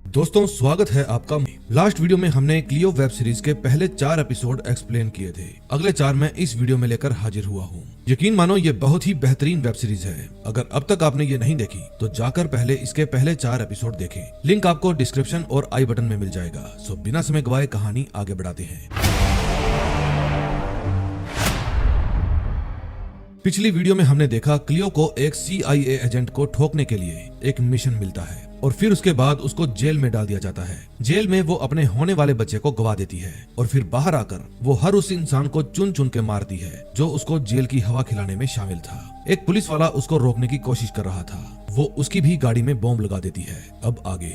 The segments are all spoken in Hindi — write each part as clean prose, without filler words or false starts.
दोस्तों स्वागत है आपका। लास्ट वीडियो में हमने क्लियो वेब सीरीज के पहले 4 एपिसोड एक्सप्लेन किए थे। अगले 4 मैं इस वीडियो में लेकर हाजिर हुआ हूँ। यकीन मानो ये बहुत ही बेहतरीन वेब सीरीज है। अगर अब तक आपने ये नहीं देखी तो जाकर पहले इसके पहले 4 एपिसोड देखें। लिंक आपको डिस्क्रिप्शन और आई बटन में मिल जाएगा। सो बिना समय गवाए कहानी आगे बढ़ाते हैं। पिछली वीडियो में हमने देखा क्लियो को एक CIA एजेंट को ठोकने के लिए एक मिशन मिलता है और फिर उसके बाद उसको जेल में डाल दिया जाता है। जेल में वो अपने होने वाले बच्चे को गवा देती है और फिर बाहर आकर वो हर उस इंसान को चुन चुन के मारती है जो उसको जेल की हवा खिलाने में शामिल था। एक पुलिस वाला उसको रोकने की कोशिश कर रहा था। वो उसकी भी गाड़ी में बॉम्ब लगा देती है। अब आगे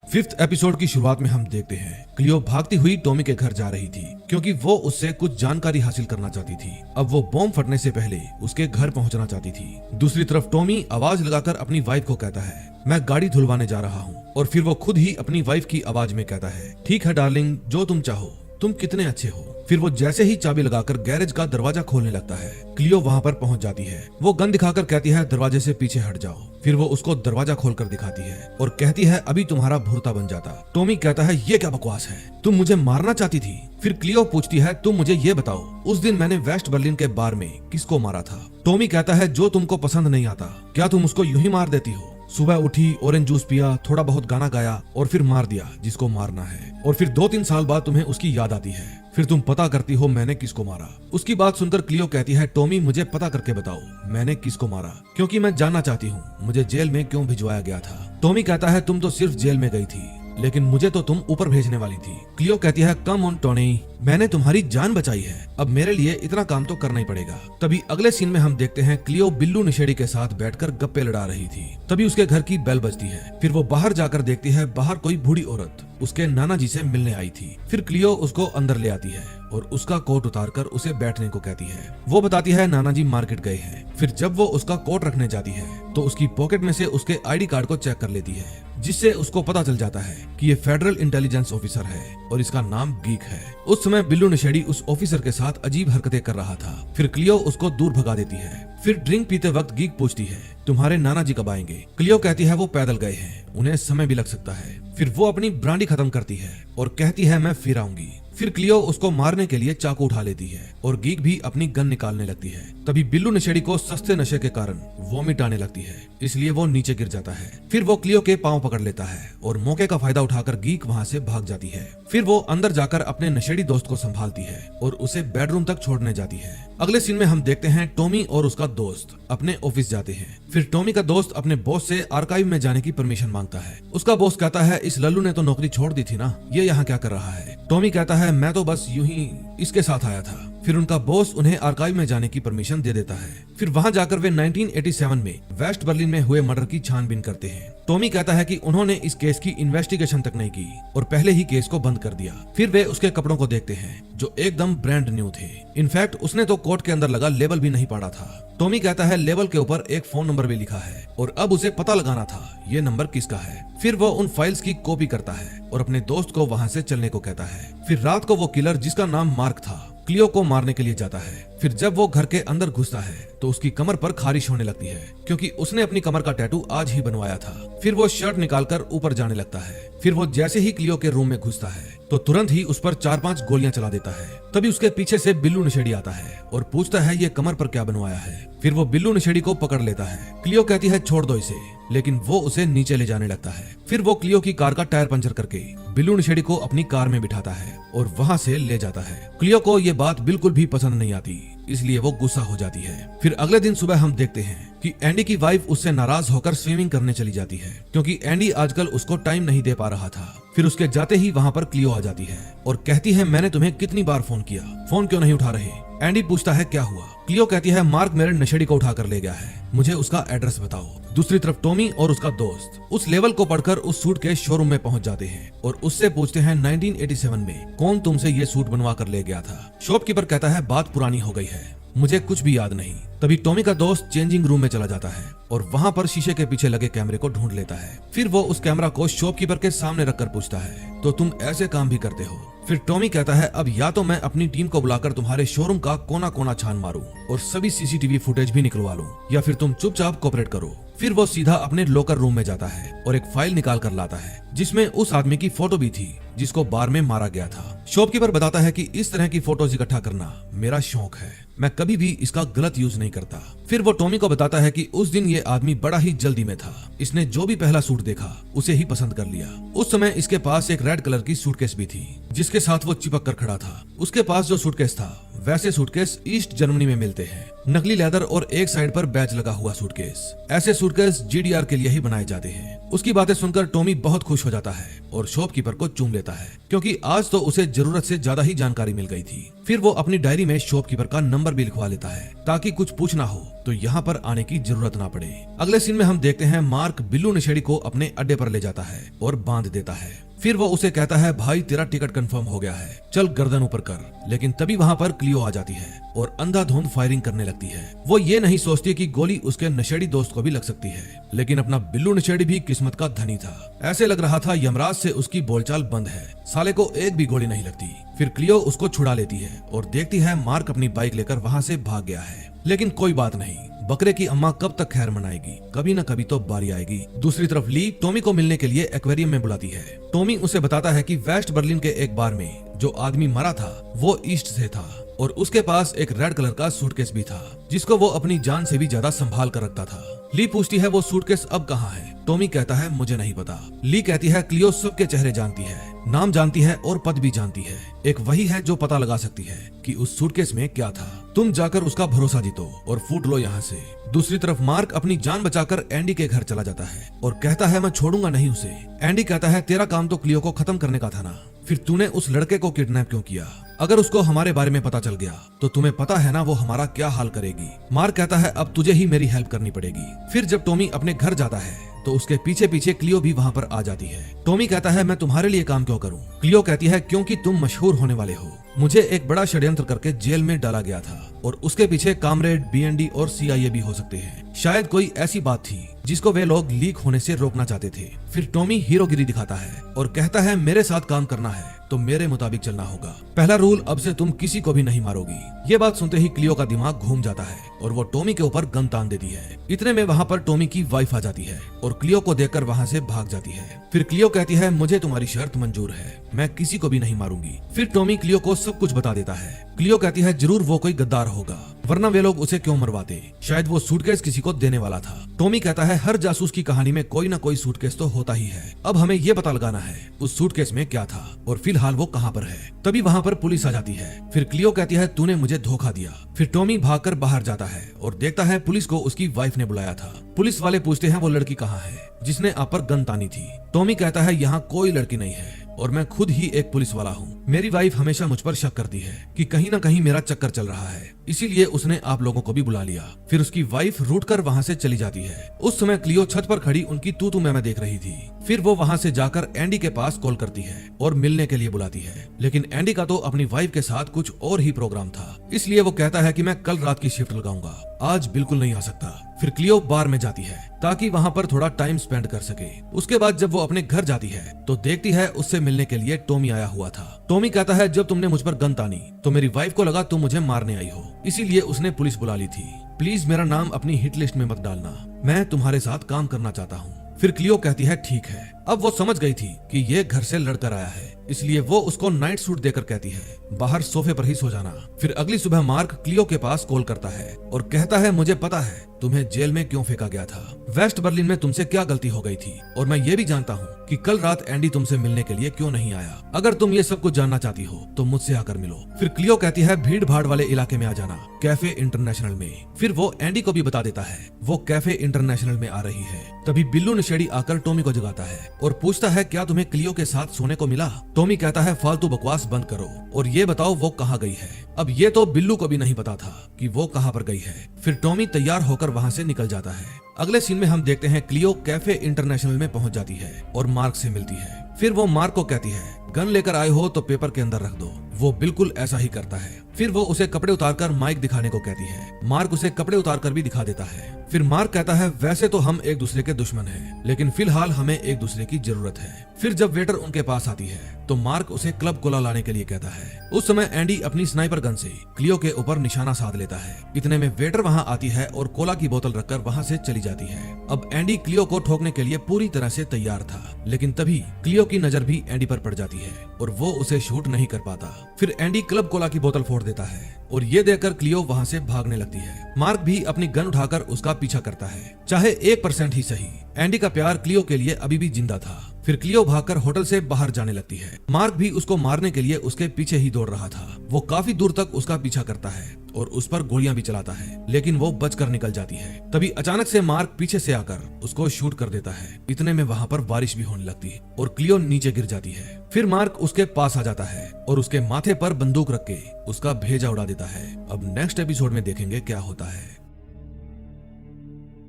5th एपिसोड की शुरुआत में हम देखते हैं क्लियो भागती हुई टॉमी के घर जा रही थी क्योंकि वो उससे कुछ जानकारी हासिल करना चाहती थी। अब वो बॉम्ब फटने से पहले उसके घर पहुंचना चाहती थी। दूसरी तरफ टॉमी आवाज लगाकर अपनी वाइफ को कहता है मैं गाड़ी धुलवाने जा रहा हूँ और फिर वो खुद ही अपनी वाइफ की आवाज में कहता है ठीक है डार्लिंग, जो तुम चाहो, तुम कितने अच्छे हो। फिर वो जैसे ही चाबी लगाकर गैरेज का दरवाजा खोलने लगता है क्लियो वहाँ पर पहुँच जाती है। वो गन दिखाकर कहती है दरवाजे से पीछे हट जाओ। फिर वो उसको दरवाजा खोलकर दिखाती है और कहती है अभी तुम्हारा भुर्ता बन जाता। टॉमी कहता है ये क्या बकवास है, तुम मुझे मारना चाहती थी। फिर क्लियो पूछती है तुम मुझे ये बताओ उस दिन मैंने वेस्ट बर्लिन के बार में किसको मारा था। टॉमी कहता है जो तुमको पसंद नहीं आता, क्या तुम उसको यूं ही मार देती हो। सुबह उठी, ऑरेंज जूस पिया, थोड़ा बहुत गाना गाया और फिर मार दिया जिसको मारना है। और फिर 2-3 साल बाद तुम्हें उसकी याद आती है। फिर तुम पता करती हो मैंने किसको मारा। उसकी बात सुनकर क्लियो कहती है टॉमी मुझे पता करके बताओ मैंने किसको मारा, क्योंकि मैं जानना चाहती हूँ मुझे जेल में क्यों भिजवाया गया था। टॉमी कहता है तुम तो सिर्फ जेल में गई थी लेकिन मुझे तो तुम ऊपर भेजने वाली थी। क्लियो कहती है कम ऑन टोनी, मैंने तुम्हारी जान बचाई है, अब मेरे लिए इतना काम तो करना ही पड़ेगा। तभी अगले सीन में हम देखते हैं क्लियो बिल्लू नशेड़ी के साथ बैठकर गप्पे लड़ा रही थी। तभी उसके घर की बेल बजती है। फिर वो बाहर जाकर देखती है बाहर कोई बूढ़ी औरत उसके नाना जी से मिलने आई थी। फिर क्लियो उसको अंदर ले आती है और उसका कोट उतारकर उसे बैठने को कहती है। वो बताती है नाना जी मार्केट गए हैं। फिर जब वो उसका कोट रखने जाती है तो उसकी पॉकेट में से उसके ID कार्ड को चेक कर लेती है, जिससे उसको पता चल जाता है कि ये फेडरल इंटेलिजेंस ऑफिसर है और इसका नाम गीक है। उस समय बिल्लू नशेड़ी उस ऑफिसर के साथ अजीब हरकतें कर रहा था। फिर क्लियो उसको दूर भगा देती है। फिर ड्रिंक पीते वक्त गीक पूछती है तुम्हारे नाना जी कब आएंगे। क्लियो कहती है वो पैदल गए हैं, उन्हें समय भी लग सकता है। फिर वो अपनी ब्रांडी खत्म करती है और कहती है मैं फिर आऊंगी। फिर क्लियो उसको मारने के लिए चाकू उठा लेती है और गीक भी अपनी गन निकालने लगती है। तभी बिल्लू नशेड़ी को सस्ते नशे के कारण वॉमिट आने लगती है, इसलिए वो नीचे गिर जाता है। फिर वो क्लियो के पांव पकड़ लेता है और मौके का फायदा उठाकर गीक वहाँ से भाग जाती है। फिर वो अंदर जाकर अपने नशेड़ी दोस्त को संभालती है और उसे बेडरूम तक छोड़ने जाती है। अगले सीन में हम देखते हैं टॉमी और उसका दोस्त अपने ऑफिस जाते हैं। फिर टॉमी का दोस्त अपने बॉस से आर्काइव में जाने की परमिशन मांगता है। उसका बॉस कहता है इस लल्लू ने तो नौकरी छोड़ दी थी ना, ये यहाँ क्या कर रहा है। टॉमी कहता है मैं तो बस यूं ही इसके साथ आया था। फिर उनका बॉस उन्हें आर्काइव में जाने की परमिशन दे देता है। फिर वहां जाकर वे 1987 में वेस्ट बर्लिन में हुए मर्डर की छानबीन करते हैं। टॉमी कहता है कि उन्होंने इस केस की इन्वेस्टिगेशन तक नहीं की और पहले ही केस को बंद कर दिया। फिर वे उसके कपड़ों को देखते हैं जो एकदम ब्रांड न्यू थे। इनफैक्ट उसने तो कोट के अंदर लगा लेबल भी नहीं पढ़ा था। टॉमी कहता है लेबल के ऊपर एक फोन नंबर भी लिखा है और अब उसे पता लगाना था ये नंबर किसका है। फिर वो उन फाइल्स की कॉपी करता है और अपने दोस्त को वहां से चलने को कहता है। फिर रात को वो किलर जिसका नाम मार्क था क्लियो को मारने के लिए जाता है। फिर जब वो घर के अंदर घुसता है तो उसकी कमर पर खारिश होने लगती है क्योंकि उसने अपनी कमर का टैटू आज ही बनवाया था। फिर वो शर्ट निकालकर ऊपर जाने लगता है। फिर वो जैसे ही क्लियो के रूम में घुसता है तो तुरंत ही उस पर 4-5 गोलियां चला देता है। तभी उसके पीछे से बिल्लू नशेड़ी आता है और पूछता है ये कमर पर क्या बनवाया है। फिर वो बिल्लू नशेड़ी को पकड़ लेता है। क्लियो कहती है छोड़ दो इसे, लेकिन वो उसे नीचे ले जाने लगता है। फिर वो क्लियो की कार का टायर पंचर करके बिल्लू नशेड़ी को अपनी कार में बिठाता है और वहां से ले जाता है। क्लियो को ये बात बिल्कुल भी पसंद नहीं आती, इसलिए वो गुस्सा हो जाती है। फिर अगले दिन सुबह हम देखते हैं कि एंडी की वाइफ उससे नाराज होकर स्विमिंग करने चली जाती है क्योंकि एंडी आजकल उसको टाइम नहीं दे पा रहा था। फिर उसके जाते ही वहाँ पर क्लियो आ जाती है और कहती है मैंने तुम्हें कितनी बार फोन किया, फोन क्यों नहीं उठा रहे। एंडी पूछता है क्या हुआ। क्लियो कहती है मार्क मेरे नशेड़ी को उठाकर ले गया है, मुझे उसका एड्रेस बताओ। दूसरी तरफ टॉमी और उसका दोस्त उस लेवल को पढ़कर उस सूट के शोरूम में पहुंच जाते हैं और उससे पूछते हैं 1987 में कौन तुमसे ये सूट बनवा कर ले गया था। शॉपकीपर कहता है बात पुरानी हो गई है, मुझे कुछ भी याद नहीं। तभी टॉमी का दोस्त चेंजिंग रूम में चला जाता है और वहाँ पर शीशे के पीछे लगे कैमरे को ढूंढ लेता है। फिर वो उस कैमरा को शॉपकीपर के सामने रखकर पूछता है तो तुम ऐसे काम भी करते हो। फिर टॉमी कहता है अब या तो मैं अपनी टीम को बुलाकर तुम्हारे शोरूम का कोना कोना छान मारूं और सभी सीसीटीवी फुटेज भी निकलवा लूं, या फिर तुम चुपचाप कोऑपरेट करो। फिर वो सीधा अपने लॉकर रूम में जाता है और एक फाइल निकाल कर लाता है जिसमें उस आदमी की फोटो भी थी जिसको बार में मारा गया था। शॉपकीपर बताता है कि इस तरह की फोटोज इकट्ठा करना मेरा शौक है, मैं कभी भी इसका गलत यूज नहीं करता। फिर वो टॉमी को बताता है कि उस दिन ये आदमी बड़ा ही जल्दी में था, इसने जो भी पहला सूट देखा उसे ही पसंद कर लिया। उस समय इसके पास एक रेड कलर की सूटकेस भी थी जिसके साथ वो चिपक कर खड़ा था। उसके पास जो सूटकेस था वैसे सूटकेस ईस्ट जर्मनी में मिलते हैं, नकली लेदर और एक साइड पर बैच लगा हुआ सूटकेस। ऐसे सूटकेस जीडीआर के लिए ही बनाए जाते हैं। उसकी बातें सुनकर टॉमी बहुत खुश हो जाता है और शॉपकीपर को चूम लेता है क्योंकि आज तो उसे जरूरत से ज्यादा ही जानकारी मिल गई थी। फिर वो अपनी डायरी में शॉपकीपर का नंबर भी लिखवा लेता है ताकि कुछ पूछना हो तो यहाँ पर आने की जरूरत ना पड़े। अगले सीन में हम देखते हैं मार्क बिल्लू नशेड़ी को अपने अड्डे पर ले जाता है और बांध देता है। फिर वो उसे कहता है भाई तेरा टिकट कंफर्म हो गया है, चल गर्दन ऊपर कर। लेकिन तभी वहाँ पर क्लियो आ जाती है और अंधाधुंध फायरिंग करने लगती है। वो ये नहीं सोचती कि गोली उसके नशेड़ी दोस्त को भी लग सकती है, लेकिन अपना बिल्लू नशेड़ी भी किस्मत का धनी था। ऐसे लग रहा था यमराज से उसकी बोलचाल बंद है, साले को एक भी गोली नहीं लगती। फिर क्लियो उसको छुड़ा लेती है और देखती है मार्क अपनी बाइक लेकर वहाँ से भाग गया है। लेकिन कोई बात नहीं, बकरे की अम्मा कब तक खैर मनाएगी, कभी न कभी तो बारी आएगी। दूसरी तरफ ली टॉमी को मिलने के लिए एक्वेरियम में बुलाती है। टॉमी उसे बताता है कि वेस्ट बर्लिन के एक बार में जो आदमी मरा था वो ईस्ट से था और उसके पास एक रेड कलर का सूटकेस भी था जिसको वो अपनी जान से भी ज्यादा संभाल कर रखता था। ली पूछती है वो सूटकेस अब कहाँ है? टॉमी कहता है मुझे नहीं पता। ली कहती है क्लियो सबके चेहरे जानती है, नाम जानती है और पद भी जानती है। एक वही है जो पता लगा सकती है कि उस सूटकेस में क्या था। तुम जाकर उसका भरोसा जीतो और फूट लो यहाँ से। दूसरी तरफ मार्क अपनी जान बचाकर एंडी के घर चला जाता है और कहता है मैं छोड़ूंगा नहीं उसे। एंडी कहता है तेरा काम तो क्लियो को खत्म करने का था ना, फिर तूने उस लड़के को किडनैप क्यों किया? अगर उसको हमारे बारे में पता चल गया तो तुम्हें पता है ना वो हमारा क्या हाल करेगी। मार्क कहता है अब तुझे ही मेरी हेल्प करनी पड़ेगी। फिर जब टॉमी अपने घर जाता है तो उसके पीछे पीछे क्लियो भी वहाँ पर आ जाती है। टॉमी कहता है मैं तुम्हारे लिए काम क्यों करूं? क्लियो कहती है क्योंकि तुम मशहूर होने वाले हो। मुझे एक बड़ा षड्यंत्र करके जेल में डाला गया था और उसके पीछे कामरेड, बीएनडी और सीआईए भी हो सकते हैं। शायद कोई ऐसी बात थी जिसको वे लोग लीक होने से रोकना चाहते थे। फिर टॉमी हीरोगिरी दिखाता है और कहता है मेरे साथ काम करना है तो मेरे मुताबिक चलना होगा। पहला रूल अब से तुम किसी को भी नहीं मारोगी। ये बात सुनते ही क्लियो का दिमाग घूम जाता है और वो टॉमी के ऊपर गन तान देती है। इतने में वहाँ पर टॉमी की वाइफ आ जाती है और क्लियो को देखकर वहाँ से भाग जाती है। फिर क्लियो कहती है मुझे तुम्हारी शर्त मंजूर है, मैं किसी को भी नहीं मारूंगी। फिर टॉमी क्लियो को सब कुछ बता देता है। क्लियो कहती है जरूर वो कोई गद्दार होगा, वरना वे लोग उसे क्यों मरवाते? शायद वो सूटकेस किसी को देने वाला था। टॉमी कहता है हर जासूस की कहानी में कोई ना कोई सूटकेस तो होता ही है, अब हमें ये पता लगाना है उस सूटकेस में क्या था और फिलहाल वो कहाँ पर है। तभी वहाँ पर पुलिस आ जाती है। फिर क्लियो कहती है तूने मुझे धोखा दिया। फिर टॉमी भागकर बाहर जाता है और देखता है पुलिस को उसकी वाइफ ने बुलाया था। पुलिस वाले पूछते हैं वो लड़की कहाँ है जिसने आप पर गन तानी थी। टॉमी कहता है यहाँ कोई लड़की नहीं है और मैं खुद ही एक पुलिस वाला हूँ। मेरी वाइफ हमेशा मुझ पर शक करती है कि कहीं ना कहीं मेरा चक्कर चल रहा है, इसीलिए उसने आप लोगों को भी बुला लिया। फिर उसकी वाइफ रूठ कर वहाँ से चली जाती है। उस समय क्लियो छत पर खड़ी उनकी तू मैं देख रही थी। फिर वो वहाँ से जाकर एंडी के पास कॉल करती है और मिलने के लिए बुलाती है, लेकिन एंडी का तो अपनी वाइफ के साथ कुछ और ही प्रोग्राम था, इसलिए वो कहता है कि मैं कल रात की शिफ्ट लगाऊंगा, आज बिल्कुल नहीं आ सकता। फिर क्लियो बार में जाती है ताकि वहाँ पर थोड़ा टाइम स्पेंड कर सके। उसके बाद जब वो अपने घर जाती है तो देखती है उससे मिलने के लिए टॉमी आया हुआ था। टॉमी कहता है जब तुमने मुझ पर गन तानी तो मेरी वाइफ को लगा तुम मुझे मारने आई हो, इसीलिए उसने पुलिस बुला ली थी। प्लीज मेरा नाम अपनी हिट लिस्ट में मत डालना, मैं तुम्हारे साथ काम करना चाहता हूँ। फिर क्लियो कहती है ठीक है। अब वो समझ गई थी कि ये घर से लड़कर आया है, इसलिए वो उसको नाइट सूट देकर कहती है बाहर सोफे पर ही सो जाना। फिर अगली सुबह मार्क क्लियो के पास कॉल करता है और कहता है मुझे पता है तुम्हें जेल में क्यों फेंका गया था, वेस्ट बर्लिन में तुमसे क्या गलती हो गई थी और मैं ये भी जानता हूँ कि कल रात एंडी तुमसे मिलने के लिए क्यों नहीं आया। अगर तुम ये सब कुछ जानना चाहती हो तो मुझसे आकर मिलो। फिर क्लियो कहती है भीड़ भाड़ वाले इलाके में आ जाना, कैफे इंटरनेशनल में। फिर वो एंडी को भी बता देता है वो कैफे इंटरनेशनल में आ रही है। तभी बिल्लू नशेड़ी आकर टॉमी को जगाता है और पूछता है क्या तुम्हें क्लियो के साथ सोने को मिला? टॉमी कहता है फालतू बकवास बंद करो और ये बताओ वो कहाँ गई है। अब ये तो बिल्लू को भी नहीं पता था कि वो कहाँ पर गई है। फिर टॉमी तैयार होकर वहाँ से निकल जाता है। अगले सीन में हम देखते हैं क्लियो कैफे इंटरनेशनल में पहुंच जाती है और मार्क से मिलती है। फिर वो मार्क को कहती है गन लेकर आए हो तो पेपर के अंदर रख दो। वो बिल्कुल ऐसा ही करता है। फिर वो उसे कपड़े उतारकर माइक दिखाने को कहती है। मार्क उसे कपड़े उतारकर भी दिखा देता है। फिर मार्क कहता है वैसे तो हम एक दूसरे के दुश्मन हैं, लेकिन फिलहाल हमें एक दूसरे की जरूरत है। फिर जब वेटर उनके पास आती है तो मार्क उसे क्लब कोला लाने के लिए कहता है। उस समय एंडी अपनी स्नाइपर गन से क्लियो के ऊपर निशाना साध लेता है। इतने में वेटर वहां आती है और कोला की बोतल रखकर वहां से चली जाती है। अब एंडी क्लियो को ठोकने के लिए पूरी तरह से तैयार था, लेकिन तभी क्लियो की नजर भी एंडी पर पड़ जाती है और वो उसे शूट नहीं कर पाता। फिर एंडी क्लब कोला की बोतल फोड़ देता है और ये देखकर क्लियो वहां से भागने लगती है। मार्क भी अपनी गन उठाकर उसका पीछा करता है, चाहे 1% ही सही। एंडी का प्यार क्लियो के लिए अभी भी जिंदा था। फिर क्लियो भागकर होटल से बाहर जाने लगती है। मार्क भी उसको मारने के लिए उसके पीछे ही दौड़ रहा था। वो काफी दूर तक उसका पीछा करता है और उस पर गोलियां भी चलाता है, लेकिन वो बचकर निकल जाती है। तभी अचानक से मार्क पीछे से आकर उसको शूट कर देता है। इतने में वहां पर बारिश भी होने लगती है और क्लियो नीचे गिर जाती है। फिर मार्क उसके पास आ जाता है और उसके माथे पर बंदूक रख के उसका भेजा उड़ा देता है। अब नेक्स्ट एपिसोड में देखेंगे क्या होता है।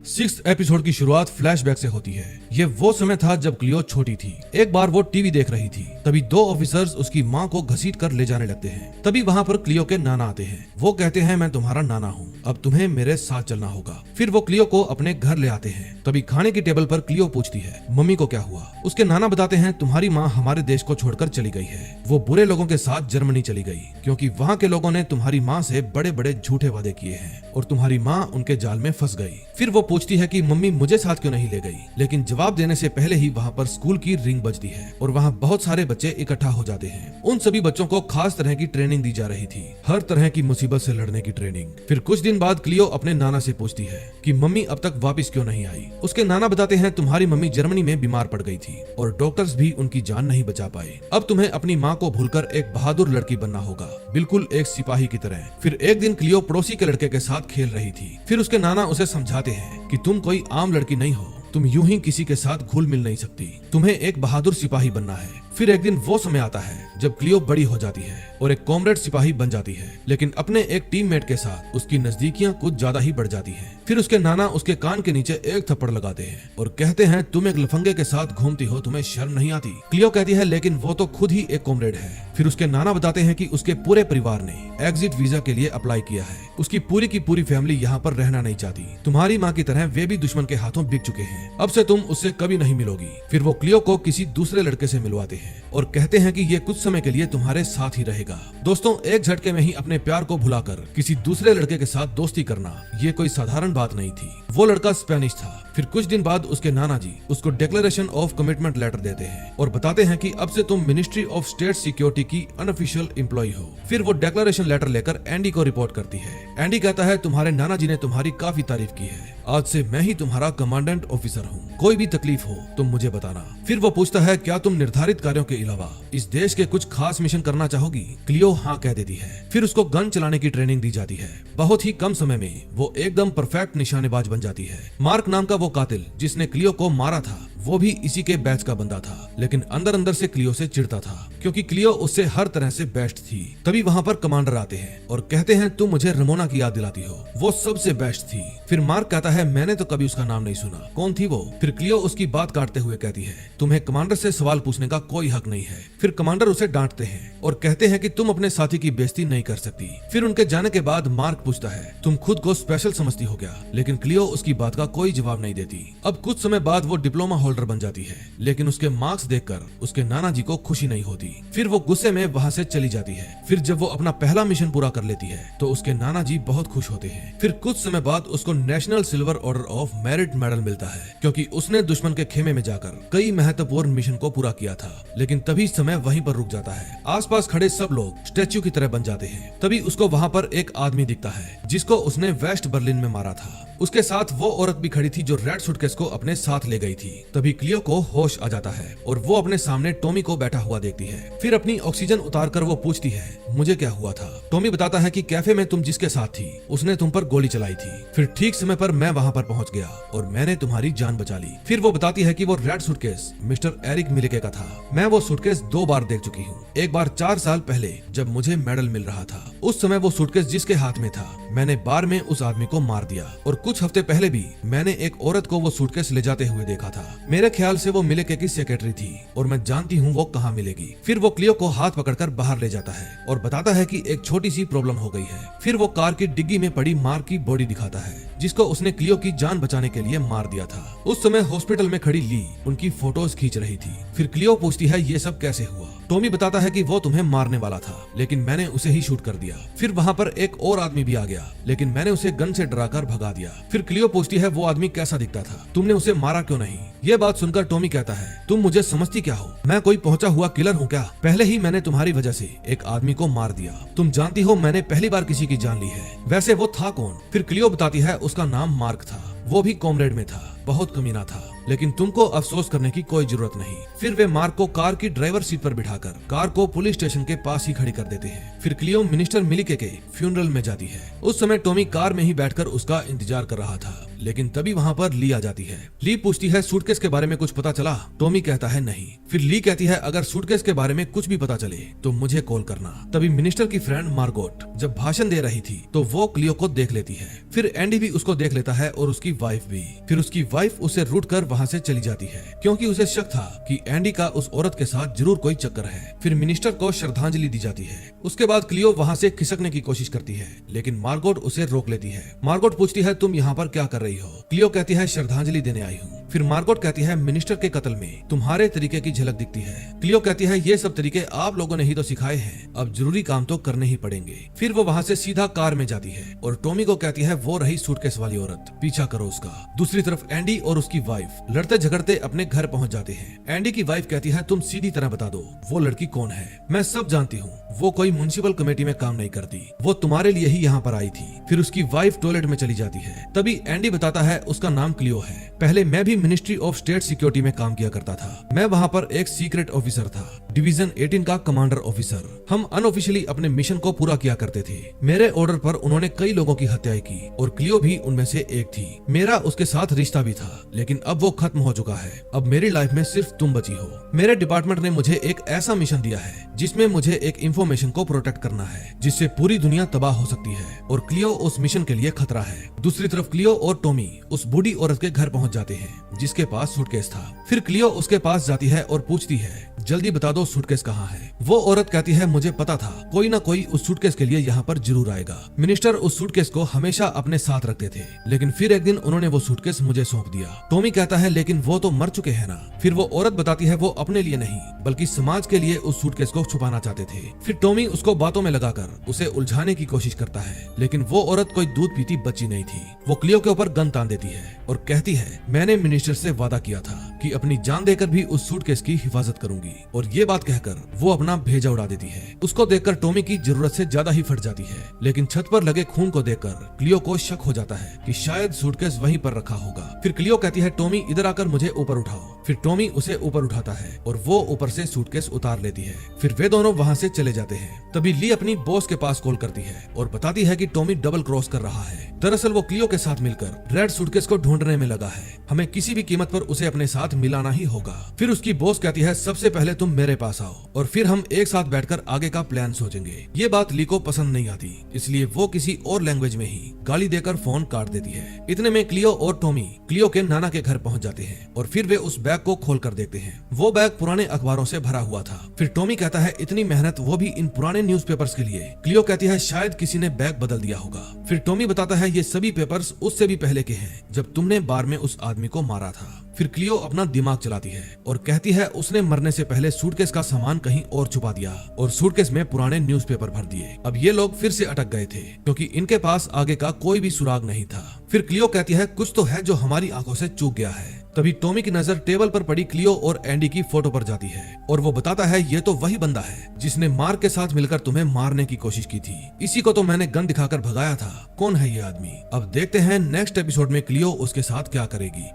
6th एपिसोड की शुरुआत फ्लैशबैक से होती है। ये वो समय था जब क्लियो छोटी थी। एक बार वो टीवी देख रही थी, तभी 2 ऑफिसर्स उसकी माँ को घसीट कर ले जाने लगते हैं। तभी वहाँ पर क्लियो के नाना आते हैं। वो कहते हैं मैं तुम्हारा नाना हूँ, अब तुम्हें मेरे साथ चलना होगा। फिर वो क्लियो को अपने घर ले आते हैं। तभी खाने की टेबल पर क्लियो पूछती है मम्मी को क्या हुआ। उसके नाना बताते हैं तुम्हारी माँ हमारे देश को छोड़कर चली गई है। वो बुरे लोगों के साथ जर्मनी चली गई, क्योंकि वहाँ के लोगों ने तुम्हारी माँ से बड़े बड़े झूठे वादे किए हैं और तुम्हारी माँ उनके जाल में फंस गई। फिर वो पूछती है कि मम्मी मुझे साथ क्यों नहीं ले गई, लेकिन जवाब देने से पहले ही वहाँ पर स्कूल की रिंग बजती है और वहाँ बहुत सारे बच्चे इकट्ठा हो जाते हैं। उन सभी बच्चों को खास तरह की ट्रेनिंग दी जा रही थी, हर तरह की मुसीबत से लड़ने की ट्रेनिंग। फिर कुछ दिन बाद क्लियो अपने नाना से पूछती है कि मम्मी अब तक वापस क्यों नहीं आई। उसके नाना बताते हैं तुम्हारी मम्मी जर्मनी में बीमार पड़ गई थी और डॉक्टर्स भी उनकी जान नहीं बचा पाए। अब तुम्हें अपनी माँ को भूलकर एक बहादुर लड़की बनना होगा, बिल्कुल एक सिपाही की तरह। फिर एक दिन क्लियो पड़ोसी के लड़के के साथ खेल रही थी। फिर उसके नाना उसे समझाते हैं कि तुम कोई आम लड़की नहीं हो, तुम यूं ही किसी के साथ घुल मिल नहीं सकती, तुम्हें एक बहादुर सिपाही बनना है। फिर एक दिन वो समय आता है जब क्लियो बड़ी हो जाती है और एक कॉमरेड सिपाही बन जाती है, लेकिन अपने एक टीममेट के साथ उसकी नजदीकियां कुछ ज्यादा ही बढ़ जाती हैं। फिर उसके नाना उसके कान के नीचे एक थप्पड़ लगाते हैं और कहते हैं तुम एक लफंगे के साथ घूमती हो, तुम्हें शर्म नहीं आती। क्लियो कहती है लेकिन वो तो खुद ही एक कॉमरेड है। फिर उसके नाना बताते हैं कि उसके पूरे परिवार ने एग्जिट वीजा के लिए अप्लाई किया है। उसकी पूरी की पूरी फैमिली यहाँ पर रहना नहीं चाहती। तुम्हारी माँ की तरह वे भी दुश्मन के हाथों बिक चुके हैं। अब से तुम उससे कभी नहीं मिलोगी। फिर वो क्लियो को किसी दूसरे लड़के से मिलवाते हैं और कहते हैं कि ये कुछ समय के लिए तुम्हारे साथ ही रहेगा। दोस्तों, एक झटके में ही अपने प्यार को भुलाकर किसी दूसरे लड़के के साथ दोस्ती करना ये कोई साधारण बात नहीं थी। वो लड़का स्पेनिश था। फिर कुछ दिन बाद उसके नाना जी उसको डिक्लेरेशन ऑफ कमिटमेंट लेटर देते हैं और बताते हैं कि अब से तुम मिनिस्ट्री ऑफ स्टेट सिक्योरिटी की अनऑफिशियल एम्प्लॉय हो। फिर वो डिक्लेरेशन लेटर लेकर एंडी को रिपोर्ट करती है। एंडी कहता है तुम्हारे नाना जी ने तुम्हारी काफी तारीफ की है, आज से मैं ही तुम्हारा कमांडेंट ऑफिसर हूँ, कोई भी तकलीफ हो तुम मुझे बताना। फिर वो पूछता है क्या तुम निर्धारित कार्यों के अलावा इस देश के कुछ खास मिशन करना चाहोगी। क्लियो हाँ कह देती है। फिर उसको गन चलाने की ट्रेनिंग दी जाती है। बहुत ही कम समय में वो एकदम परफेक्ट निशानेबाज बन जाती है। मार्क नाम का वो कातिल जिसने क्लियो को मारा था वो भी इसी के बैच का बंदा था, लेकिन अंदर अंदर से क्लियो से चिढ़ता था क्योंकि क्लियो उससे हर तरह से बेस्ट थी। तभी वहाँ पर कमांडर आते हैं और कहते हैं तुम मुझे रमोना की याद दिलाती हो, वो सबसे बेस्ट थी। फिर मार्क कहता है मैंने तो कभी उसका नाम नहीं सुना, कौन थी वो। फिर क्लियो उसकी बात काटते हुए कहती है तुम्हें कमांडर से सवाल पूछने का कोई हक नहीं है। फिर कमांडर उसे डांटते हैं और कहते हैं कि तुम अपने साथी की बेइज्जती नहीं कर सकती। फिर उनके जाने के बाद मार्क पूछता है तुम खुद को स्पेशल समझती हो क्या, लेकिन क्लियो उसकी बात का कोई जवाब नहीं देती। अब कुछ समय बाद वो डिप्लोमा होल्डर बन जाती है, लेकिन उसके मार्क्स देखकर उसके नाना जी को खुशी नहीं होती। फिर वो गुस्से में वहाँ से चली जाती है। फिर जब वो अपना पहला मिशन पूरा कर लेती है तो उसके नाना जी बहुत खुश होते हैं। फिर कुछ समय बाद उसको national silver order of merit medal मिलता है क्योंकि उसने दुश्मन के खेमे में जाकर कई महत्वपूर्ण मिशन को पूरा किया था। लेकिन तभी समय वहीं पर रुक जाता है। आसपास खड़े सब लोग स्टैच्यू की तरह बन जाते हैं। तभी उसको वहाँ पर एक आदमी दिखता है जिसको उसने वेस्ट बर्लिन में मारा था। उसके साथ वो औरत भी खड़ी थी जो रेड सूटकेस को अपने साथ ले गई थी। तभी क्लियो को होश आ जाता है और वो अपने सामने टॉमी को बैठा हुआ देखती है। फिर अपनी ऑक्सीजन उतारकर वो पूछती है मुझे क्या हुआ था। टॉमी बताता है कि कैफे में तुम जिसके साथ थी उसने तुम पर गोली चलाई थी। फिर ठीक समय पर मैं वहाँ पर पहुँच गया और मैंने तुम्हारी जान बचा ली। फिर वो बताती है कि वो रेड सूटकेस मिस्टर एरिक मिलिके का था। मैं वो सूटकेस 2 बार देख चुकी हूँ। एक बार 4 साल पहले जब मुझे मेडल मिल रहा था, उस समय वो सूटकेस जिसके हाथ में था मैंने बार में उस आदमी को मार दिया और कुछ हफ्ते पहले भी मैंने एक औरत को वो सूटकेस ले जाते हुए देखा था। मेरे ख्याल से वो मिलेके की सेक्रेटरी थी और मैं जानती हूँ वो कहाँ मिलेगी। फिर वो क्लियो को हाथ पकड़कर बाहर ले जाता है और बताता है कि एक छोटी सी प्रॉब्लम हो गई है। फिर वो कार की डिग्गी में पड़ी मार्क की बॉडी दिखाता है जिसको उसने क्लियो की जान बचाने के लिए मार दिया था। उस समय हॉस्पिटल में खड़ी ली उनकी फोटोज खींच रही थी। फिर क्लियो पूछती है ये सब कैसे हुआ। टॉमी बताता है कि वो तुम्हें मारने वाला था लेकिन मैंने उसे ही शूट कर दिया। फिर वहाँ पर एक और आदमी भी आ गया लेकिन मैंने उसे गन से डराकर भगा दिया। फिर क्लियो पूछती है वो आदमी कैसा दिखता था, तुमने उसे मारा क्यों नहीं। ये बात सुनकर टॉमी कहता है तुम मुझे समझती क्या हो, मैं कोई पहुंचा हुआ किलर हूँ क्या। पहले ही मैंने तुम्हारी वजह से एक आदमी को मार दिया। तुम जानती हो मैंने पहली बार किसी की जान ली है। वैसे वो था कौन। फिर क्लियो बताती है उसका नाम मार्क था, वो भी कॉमरेड में था, बहुत कमीना था लेकिन तुमको अफसोस करने की कोई जरूरत नहीं। फिर वे मार्क को कार की ड्राइवर सीट पर बिठाकर कार को पुलिस स्टेशन के पास ही खड़ी कर देते हैं। फिर क्लियो मिनिस्टर मिलिके के फ्यूनरल में जाती है। उस समय टॉमी कार में ही बैठकर उसका इंतजार कर रहा था लेकिन तभी वहाँ पर ली आ जाती है। ली पूछती है सूटकेस के बारे में कुछ पता चला। टॉमी कहता है नहीं। फिर ली कहती है अगर सूटकेस के बारे में कुछ भी पता चले तो मुझे कॉल करना। तभी मिनिस्टर की फ्रेंड मार्गोट जब भाषण दे रही थी तो वो क्लियो को देख लेती है। फिर एंडी भी उसको देख लेता है और उसकी वाइफ भी। फिर उसकी वाइफ उसे रूट कर वहाँ से चली जाती है क्योंकि उसे शक था कि एंडी का उस औरत के साथ जरूर कोई चक्कर है। फिर मिनिस्टर को श्रद्धांजलि दी जाती है। उसके बाद क्लियो वहाँ से खिसकने की कोशिश करती है लेकिन मार्गोट उसे रोक लेती है। मार्गोट पूछती है तुम यहाँ पर क्या कर रही हो। क्लियो कहती है श्रद्धांजलि देने आई हूँ। फिर मार्गोट कहती है मिनिस्टर के कत्ल में तुम्हारे तरीके की झलक दिखती है। क्लियो कहती है ये सब तरीके आप लोगों ने ही तो सिखाए हैं, अब जरूरी काम तो करने ही पड़ेंगे। फिर वो वहाँ से सीधा कार में जाती है और टॉमी को कहती है वो रही सूटकेस वाली औरत, पीछा करो उसका। दूसरी तरफ एंडी और उसकी वाइफ लड़ते झगड़ते अपने घर पहुँच जाते हैं। एंडी की वाइफ कहती है तुम सीधी तरह बता दो वो लड़की कौन है। मैं सब जानती हूँ, वो कोई म्युनिसिपल कमेटी में काम नहीं करती, वो तुम्हारे लिए ही यहाँ पर आई थी। फिर उसकी वाइफ टॉयलेट में चली जाती है। तभी एंडी बताता है उसका नाम क्लियो है। पहले मैं भी मिनिस्ट्री ऑफ स्टेट सिक्योरिटी में काम किया करता था। मैं वहाँ पर एक सीक्रेट ऑफिसर था, डिवीजन 18 का कमांडर ऑफिसर। हम अनऑफिशियली अपने मिशन को पूरा किया करते थे। मेरे ऑर्डर पर उन्होंने कई लोगों की हत्याएं की और क्लियो भी उनमें से एक थी। मेरा उसके साथ रिश्ता भी था लेकिन अब वो खत्म हो चुका है। अब मेरी लाइफ में सिर्फ तुम बची हो। मेरे डिपार्टमेंट ने मुझे एक ऐसा मिशन दिया है जिसमें मुझे एक इंफॉर्मेशन को प्रोटेक्ट करना है जिससे पूरी दुनिया तबाह हो सकती है और क्लियो उस मिशन के लिए खतरा है। दूसरी तरफ क्लियो और टॉमी उस बूढ़ी औरत के घर पहुंच जाते हैं जिसके पास सूटकेस था। फिर क्लियो उसके पास जाती है और पूछती है जल्दी बता दो सूटकेस कहाँ है। वो औरत कहती है मुझे पता था कोई ना कोई उस सूटकेस के लिए यहाँ पर जरूर आएगा। मिनिस्टर उस सूटकेस को हमेशा अपने साथ रखते थे लेकिन फिर एक दिन उन्होंने वो सूटकेस मुझे सौंप दिया। टॉमी कहता है लेकिन वो तो मर चुके हैं ना। फिर वो औरत बताती है वो अपने लिए नहीं बल्कि समाज के लिए उस सूटकेस को छुपाना चाहते थे। फिर टॉमी उसको बातों में लगाकर उसे उलझाने की कोशिश करता है लेकिन वो औरत कोई दूध पीती बच्ची नहीं थी। वो क्लियो के ऊपर गन तान देती है और कहती है मैंने मिनिस्टर से वादा किया था कि अपनी जान देकर भी उस सूटकेस की हिफाजत करूंगी और ये बात कहकर वो अपना भेजा उड़ा देती है। उसको देखकर टॉमी की जरूरत से ज्यादा ही फट जाती है लेकिन छत पर लगे खून को देखकर क्लियो को शक हो जाता है कि शायद सूटकेस वहीं पर रखा होगा। फिर क्लियो कहती है टॉमी इधर आकर मुझे ऊपर उठाओ। फिर टॉमी उसे ऊपर उठाता है और वो ऊपर से सूटकेस उतार लेती है। फिर वे दोनों वहाँ से चले जाते हैं। तभी ली अपनी बॉस के पास कॉल करती है और बताती है कि टॉमी डबल क्रॉस कर रहा है। दरअसल वो क्लियो के साथ मिलकर रेड सूटकेस को ढूंढने में लगा है। हमें किसी भी कीमत पर उसे अपने साथ मिलाना ही होगा। फिर उसकी बॉस कहती है सबसे पहले तुम मेरे पास आओ और फिर हम एक साथ बैठकर आगे का प्लान सोचेंगे। ये बात ली को पसंद नहीं आती इसलिए वो किसी और लैंग्वेज में ही गाली देकर फोन काट देती है। इतने में क्लियो और टॉमी क्लियो के नाना के घर पहुंच जाते हैं और फिर वे उस बैग को खोल कर देखते हैं। वो बैग पुराने अखबारों से भरा हुआ था। फिर टॉमी कहता है इतनी मेहनत वो भी इन पुराने न्यूज़पेपर्स के लिए। क्लियो कहती है शायद किसी ने बैग बदल दिया होगा। फिर टॉमी बताता है ये सभी पेपर्स उससे भी पहले के हैं जब तुमने बार में उस आदमी को मारा था। फिर क्लियो अपना दिमाग चलाती है और कहती है उसने मरने से पहले सूटकेस का सामान कहीं और छुपा दिया और सूटकेस में पुराने न्यूज़पेपर भर दिए। अब ये लोग फिर से अटक गए थे क्योंकि इनके पास आगे का कोई भी सुराग नहीं था। फिर क्लियो कहती है कुछ तो है जो हमारी आंखों से चूक गया है। तभी टॉमी की नजर टेबल पर पड़ी क्लियो और एंडी की फोटो पर जाती है और वो बताता है ये तो वही बंदा है जिसने मार्क के साथ मिलकर तुम्हें मारने की कोशिश की थी। इसी को तो मैंने गन दिखाकर भगाया था। कौन है ये आदमी? अब देखते हैं नेक्स्ट एपिसोड में क्लियो उसके साथ क्या करेगी।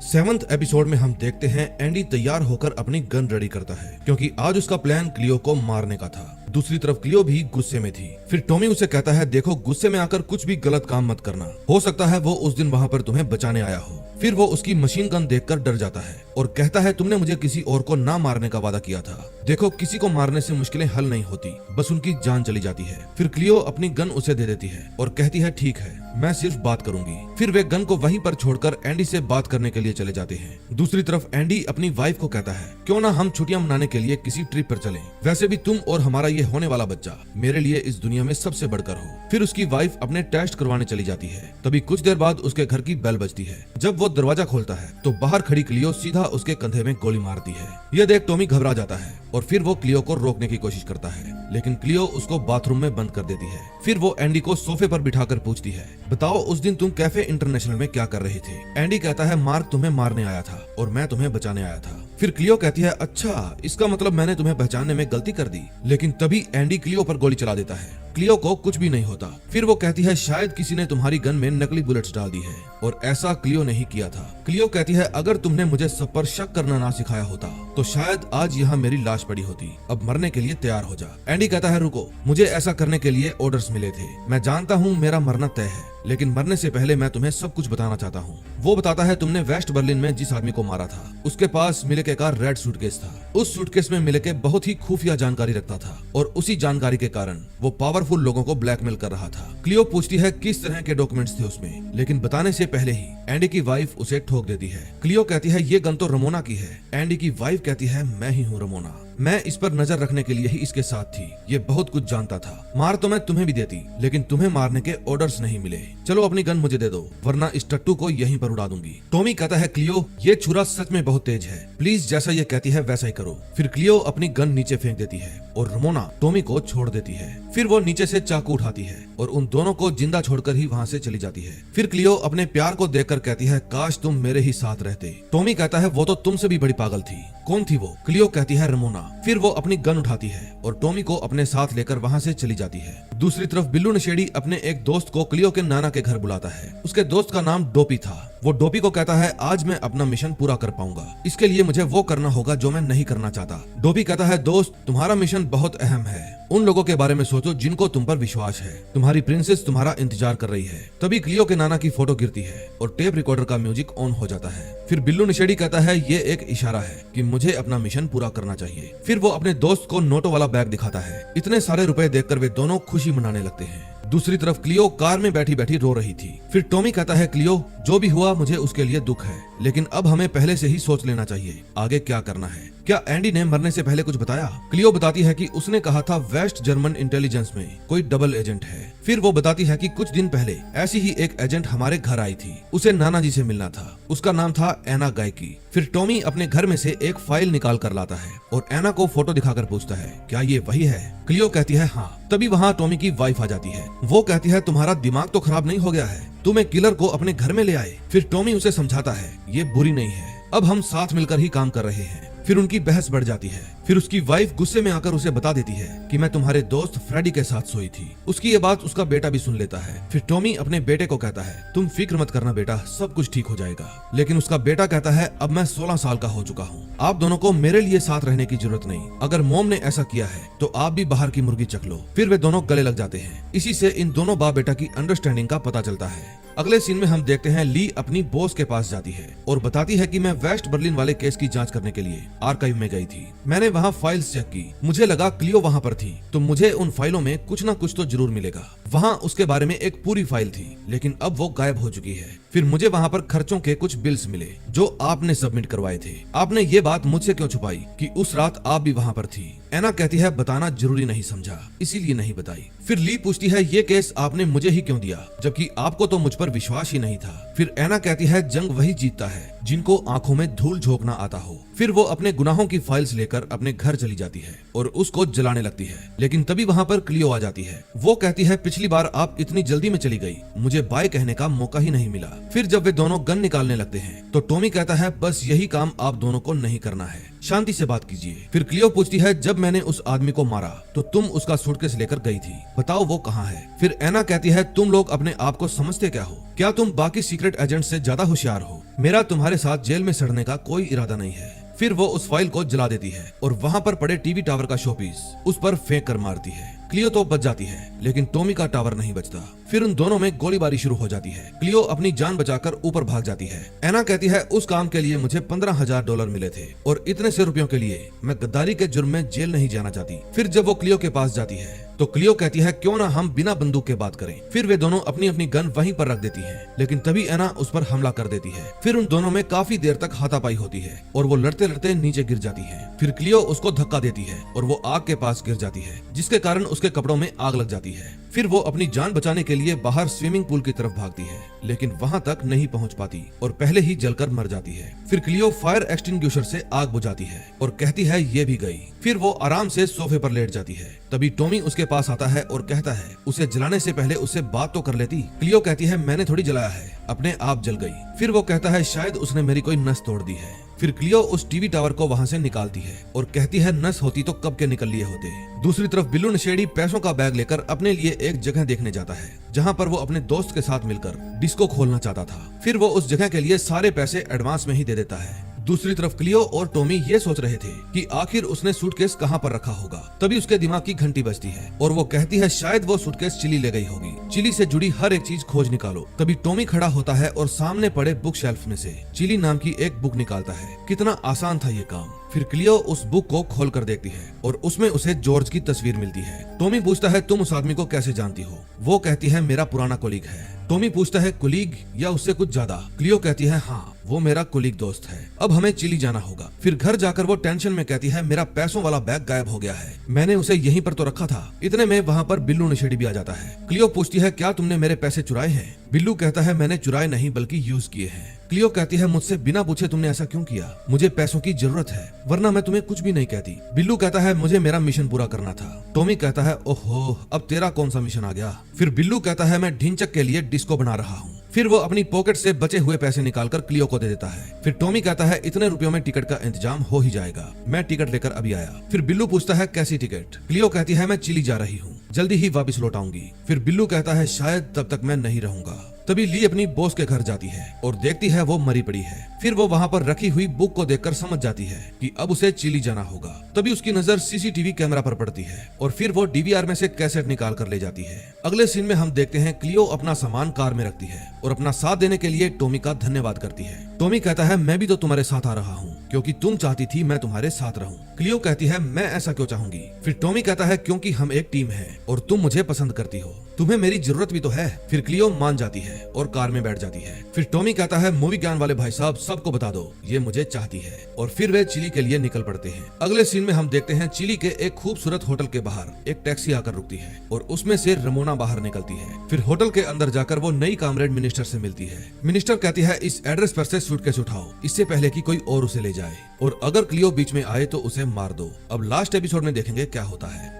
7th एपिसोड में हम देखते हैं एंडी तैयार होकर अपनी गन रेडी करता है क्योंकि आज उसका प्लान क्लियो को मारने का था। दूसरी तरफ क्लियो भी गुस्से में थी। फिर टॉमी उसे कहता है, देखो गुस्से में आकर कुछ भी गलत काम मत करना, हो सकता है वो उस दिन वहाँ पर तुम्हें बचाने आया हो। फिर वो उसकी मशीन गन देखकर डर जाता है और कहता है, तुमने मुझे किसी और को ना मारने का वादा किया था। देखो किसी को मारने से मुश्किलें हल नहीं होती, बस उनकी जान चली जाती है। फिर क्लियो अपनी गन उसे दे देती है और कहती है, ठीक है मैं सिर्फ बात करूंगी। फिर वे गन को वहीं पर छोड़कर एंडी से बात करने के लिए चले जाते हैं। दूसरी तरफ एंडी अपनी वाइफ को कहता है, क्यों ना हम छुट्टियां मनाने के लिए किसी ट्रिप पर चलें। वैसे भी तुम और हमारा ये होने वाला बच्चा मेरे लिए इस दुनिया में सबसे बढ़कर हो। फिर उसकी वाइफ अपने टेस्ट करवाने चली जाती है। तभी कुछ देर बाद उसके घर की बेल बजती है। जब वो दरवाजा खोलता है तो बाहर खड़ी क्लियो सीधा उसके कंधे में गोली मारती है। यह देख टॉमी घबरा जाता है और फिर वो क्लियो को रोकने की कोशिश करता है, लेकिन क्लियो उसको बाथरूम में बंद कर देती है। फिर वो एंडी को सोफे पर बिठाकर पूछती है, बताओ उस दिन तुम कैफे इंटरनेशनल में क्या कर रहे थे। एंडी कहता है, मार्क तुम्हें मारने आया था और मैं तुम्हें बचाने आया था। फिर क्लियो कहती है, अच्छा इसका मतलब मैंने तुम्हें पहचानने में गलती कर दी। लेकिन तभी एंडी क्लियो पर गोली चला देता है। क्लियो को कुछ भी नहीं होता। फिर वो कहती है, शायद किसी ने तुम्हारी गन में नकली बुलेट्स डाल दी है और ऐसा क्लियो नहीं किया था। क्लियो कहती है, अगर तुमने मुझे सब पर शक करना ना सिखाया होता तो शायद आज यहाँ मेरी लाश पड़ी होती। अब मरने के लिए तैयार हो जा। एंडी कहता है, रुको, मुझे ऐसा करने के लिए ऑर्डर्स मिले थे। मैं जानता हूँ मेरा मरना तय है, लेकिन मरने से पहले मैं तुम्हें सब कुछ बताना चाहता हूँ। वो बताता है, तुमने वेस्ट बर्लिन में जिस आदमी को मारा था उसके पास मिलेके का रेड सूटकेस था। उस सूटकेस में मिलेके बहुत ही खुफिया जानकारी रखता था और उसी जानकारी के कारण वो पावरफुल लोगों को ब्लैकमेल कर रहा था। क्लियो पूछती है किस तरह के डॉक्यूमेंट्स थे उसमें, लेकिन बताने से पहले ही एंडी की वाइफ उसे ठोक देती है। क्लियो कहती है, ये गन तो रमोना की है। एंडी की वाइफ कहती है, मैं ही हूँ रमोना, मैं इस पर नजर रखने के लिए ही इसके साथ थी। ये बहुत कुछ जानता था। मार तो मैं तुम्हें भी देती, लेकिन तुम्हें मारने के ऑर्डर्स नहीं मिले। चलो अपनी गन मुझे दे दो, वरना इस टट्टू को यहीं पर उड़ा दूंगी। टॉमी कहता है, क्लियो ये छुरा सच में बहुत तेज है, प्लीज जैसा ये कहती है वैसा ही करो। फिर क्लियो अपनी गन नीचे फेंक देती है और रमोना टॉमी को छोड़ देती है। फिर वो नीचे से चाकू उठाती है और उन दोनों को जिंदा छोड़कर ही वहाँ से चली जाती है। फिर क्लियो अपने प्यार को देखकर कहती है, काश तुम मेरे ही साथ रहते। टॉमी कहता है, वो तो तुमसे भी बड़ी पागल थी। कौन थी वो? क्लियो कहती है, रमोना। फिर वो अपनी गन उठाती है और टॉमी को अपने साथ लेकर वहाँ से चली जाती है। दूसरी तरफ बिल्लू नशेड़ी अपने एक दोस्त को क्लियो के नाना के घर बुलाता है। उसके दोस्त का नाम डोपी था। वो डोपी को कहता है, आज मैं अपना मिशन पूरा कर पाऊंगा, इसके लिए मुझे वो करना होगा जो मैं नहीं करना चाहता। डोपी कहता है, दोस्त तुम्हारा मिशन बहुत अहम है, उन लोगों के बारे में सोचो जिनको तुम पर विश्वास है। तुम्हारी प्रिंसेस तुम्हारा इंतजार कर रही है। तभी क्लियो के नाना की फोटो गिरती है और टेप रिकॉर्डर का म्यूजिक ऑन हो जाता है। फिर बिल्लू नशेड़ी कहता है, ये एक इशारा है कि मुझे अपना मिशन पूरा करना चाहिए। फिर वो अपने दोस्त को नोटों वाला बैग दिखाता है। इतने सारे रुपए देखकर वे दोनों खुशी मनाने लगते हैं। दूसरी तरफ क्लियो कार में बैठी बैठी रो रही थी। फिर टॉमी कहता है, क्लियो जो भी हुआ मुझे उसके लिए दुख है, लेकिन अब हमें पहले से ही सोच लेना चाहिए आगे क्या करना है। क्या एंडी ने मरने से पहले कुछ बताया? क्लियो बताती है कि उसने कहा था वेस्ट जर्मन इंटेलिजेंस में कोई डबल एजेंट है। फिर वो बताती है कि कुछ दिन पहले ऐसी ही एक एजेंट हमारे घर आई थी, उसे नाना जी से मिलना था, उसका नाम था एना गायकी। फिर टॉमी अपने घर में से एक फाइल निकाल कर लाता है और एना को फोटो दिखाकर पूछता है, क्या ये वही है? क्लियो कहती है, हाँ। तभी वहाँ टॉमी की वाइफ आ जाती है। वो कहती है, तुम्हारा दिमाग तो खराब नहीं हो गया है, तुम एक किलर को अपने घर में ले आए। फिर टॉमी उसे समझाता है, ये बुरी नहीं है, अब हम साथ मिलकर ही काम कर रहे हैं। फिर उनकी बहस बढ़ जाती है। फिर उसकी वाइफ गुस्से में आकर उसे बता देती है कि मैं तुम्हारे दोस्त फ्रेडी के साथ सोई थी। उसकी ये बात उसका बेटा भी सुन लेता है। फिर टॉमी अपने बेटे को कहता है, तुम फिक्र मत करना बेटा, सब कुछ ठीक हो जाएगा। लेकिन उसका बेटा कहता है, अब मैं 16 साल का हो चुका हूँ, आप दोनों को मेरे लिए साथ रहने की जरूरत नहीं। अगर मोम ने ऐसा किया है तो आप भी बाहर की मुर्गी चख लो। फिर वे दोनों गले लग जाते हैं। इसी से इन दोनों बाप बेटा की अंडरस्टैंडिंग का पता चलता है। अगले सीन में हम देखते हैं ली अपनी बॉस के पास जाती है और बताती है कि मैं वेस्ट बर्लिन वाले केस की जांच करने के लिए आर्काइव में गई थी। मैंने वहाँ फाइल्स चेक की, मुझे लगा क्लियो वहाँ पर थी, तो मुझे उन फाइलों में कुछ ना कुछ तो जरूर मिलेगा। वहाँ उसके बारे में एक पूरी फाइल थी, लेकिन अब वो गायब हो चुकी है। फिर मुझे वहाँ पर खर्चों के कुछ बिल्स मिले जो आपने सबमिट करवाए थे। आपने ये बात मुझसे क्यों छुपाई कि उस रात आप भी वहाँ पर थी? एना कहती है, बताना जरूरी नहीं समझा, इसीलिए नहीं बताई। फिर ली पूछती है, ये केस आपने मुझे ही क्यों दिया, जबकि आपको तो मुझ पर विश्वास ही नहीं था। फिर एना कहती है, जंग वही जीतता है जिनको आंखों में धूल झोंकना आता हो। फिर वो अपने गुनाहों की फाइल्स लेकर अपने घर चली जाती है और उसको जलाने लगती है। लेकिन तभी वहाँ पर क्लियो आ जाती है। वो कहती है, पिछली बार आप इतनी जल्दी में चली गई, मुझे बाय कहने का मौका ही नहीं मिला। फिर जब वे दोनों गन निकालने लगते हैं तो टॉमी कहता है, बस यही काम आप दोनों को नहीं करना है, शांति से बात कीजिए। फिर क्लियो पूछती है, जब मैंने उस आदमी को मारा तो तुम उसका सूटकेस लेकर गई थी, बताओ वो कहाँ है? फिर एना कहती है, तुम लोग अपने आप को समझते क्या हो? क्या तुम बाकी सीक्रेट एजेंट से ज्यादा होशियार हो? मेरा तुम्हारे साथ जेल में सड़ने का कोई इरादा नहीं है। फिर वो उस फाइल को जला देती है और वहाँ पर पड़े टीवी टावर का शोपीस उस पर फेंक कर मारती है। क्लियो तो बच जाती है, लेकिन टॉमी का टावर नहीं बचता। फिर उन दोनों में गोलीबारी शुरू हो जाती है। क्लियो अपनी जान बचाकर ऊपर भाग जाती है। एना कहती है उस काम के लिए मुझे $15,000 मिले थे और इतने से रुपयों के लिए मैं गद्दारी के जुर्म में जेल नहीं जाना चाहती। फिर जब वो क्लियो के पास जाती है तो क्लियो कहती है क्यों ना हम बिना बंदूक के बात करें। फिर वे दोनों अपनी अपनी गन वहीं पर रख देती हैं, लेकिन तभी एना उस पर हमला कर देती है। फिर उन दोनों में काफी देर तक हाथापाई होती है और वो लड़ते लड़ते नीचे गिर जाती है। फिर क्लियो उसको धक्का देती है और वो आग के पास गिर जाती है, जिसके कारण उसके कपड़ों में आग लग जाती है। फिर वो अपनी जान बचाने के लिए बाहर स्विमिंग पूल की तरफ भागती है, लेकिन वहाँ तक नहीं पहुँच पाती और पहले ही जलकर मर जाती है। फिर क्लियो फायर एक्सटिंग्विशर से आग बुझाती है और कहती है ये भी गई। फिर वो आराम से सोफे पर लेट जाती है। तभी टॉमी उसके पास आता है और कहता है उसे जलाने से पहले उससे बात तो कर लेती। क्लियो कहती है मैंने थोड़ी जलाया है, अपने आप जल गई। फिर वो कहता है शायद उसने मेरी कोई नस तोड़ दी है। फिर क्लियो उस टीवी टावर को वहाँ से निकालती है और कहती है नस होती तो कब के निकल लिए होते। दूसरी तरफ बिल्लू नशेड़ी पैसों का बैग लेकर अपने लिए एक जगह देखने जाता है, जहाँ पर वो अपने दोस्त के साथ मिलकर डिस्को खोलना चाहता था। फिर वो उस जगह के लिए सारे पैसे एडवांस में ही दे देता है। दूसरी तरफ क्लियो और टॉमी ये सोच रहे थे कि आखिर उसने सूटकेस कहाँ पर रखा होगा। तभी उसके दिमाग की घंटी बजती है और वो कहती है शायद वो सूटकेस चिली ले गई होगी। चिली से जुड़ी हर एक चीज खोज निकालो। तभी टॉमी खड़ा होता है और सामने पड़े बुक शेल्फ में से चिली नाम की एक बुक निकालता है। कितना आसान था ये काम। फिर क्लियो उस बुक को खोल कर देखती है और उसमें उसे जॉर्ज की तस्वीर मिलती है। टॉमी पूछता है तुम उस आदमी को कैसे जानती हो? वो कहती है मेरा पुराना कोलीग है। टॉमी पूछता है कोलीग या उससे कुछ ज्यादा? क्लियो कहती है हाँ, वो मेरा कोलीग दोस्त है। अब हमें चिली जाना होगा। फिर घर जाकर वो टेंशन में कहती है मेरा पैसों वाला बैग गायब हो गया है, मैंने उसे यहीं पर तो रखा था। इतने में वहाँ पर बिल्लू नशेड़ी भी आ जाता है। क्लियो पूछती है क्या तुमने मेरे पैसे चुराए हैं? बिल्लू कहता है मैंने चुराए नहीं बल्कि यूज किए हैं। क्लियो कहती है मुझसे बिना पूछे तुमने ऐसा क्यों किया? मुझे पैसों की जरूरत है, वरना मैं तुम्हें कुछ भी नहीं कहती। बिल्लू कहता है मुझे मेरा मिशन पूरा करना था। टॉमी कहता है ओहो, अब तेरा कौन सा मिशन आ गया? फिर बिल्लू कहता है मैं ढिंचक के लिए डिस्को बना रहा हूँ। फिर वो अपनी पॉकेट से बचे हुए पैसे निकालकर क्लियो को दे देता है। फिर टॉमी कहता है इतने रुपयों में टिकट का इंतजाम हो ही जाएगा, मैं टिकट लेकर अभी आया। फिर बिल्लू पूछता है कैसी टिकट? क्लियो कहती है मैं चिली जा रही हूँ, जल्दी ही वापस लौट आऊंगी। फिर बिल्लू कहता है शायद तब तक मैं नहीं रहूंगा। तभी ली अपनी बॉस के घर जाती है और देखती है वो मरी पड़ी है। फिर वो वहाँ पर रखी हुई बुक को देखकर समझ जाती है कि अब उसे चिली जाना होगा। तभी उसकी नजर सीसीटीवी कैमरा पर पड़ती है और फिर वो डीवीआर में से कैसेट निकाल कर ले जाती है। अगले सीन में हम देखते हैं क्लियो अपना सामान कार में रखती है और अपना साथ देने के लिए टॉमी का धन्यवाद करती है। टॉमी कहता है मैं भी तो तुम्हारे साथ आ रहा हूँ क्योंकि तुम चाहती थी मैं तुम्हारे साथ रहूं। क्लियो कहती है मैं ऐसा क्यों चाहूंगी? फिर टॉमी कहता है क्योंकि हम एक टीम है और तुम मुझे पसंद करती हो, तुम्हें मेरी जरूरत भी तो है। फिर क्लियो मान जाती है और कार में बैठ जाती है। फिर टॉमी कहता है मूवी ज्ञान वाले भाई साहब सबको बता दो ये मुझे चाहती है, और फिर वे चिली के लिए निकल पड़ते हैं। अगले सीन में हम देखते हैं चिली के एक खूबसूरत होटल के बाहर एक टैक्सी आकर रुकती है और उसमें से रमोना बाहर निकलती है। फिर होटल के अंदर जाकर वो नई कामरेड मिनिस्टर से मिलती है। मिनिस्टर कहती है इस एड्रेस पर से सूटकेस उठाओ, इससे पहले कि कोई और उसे ले जाए, और अगर क्लियो बीच में आए तो उसे मार दो। अब लास्ट एपिसोड में देखेंगे क्या होता है।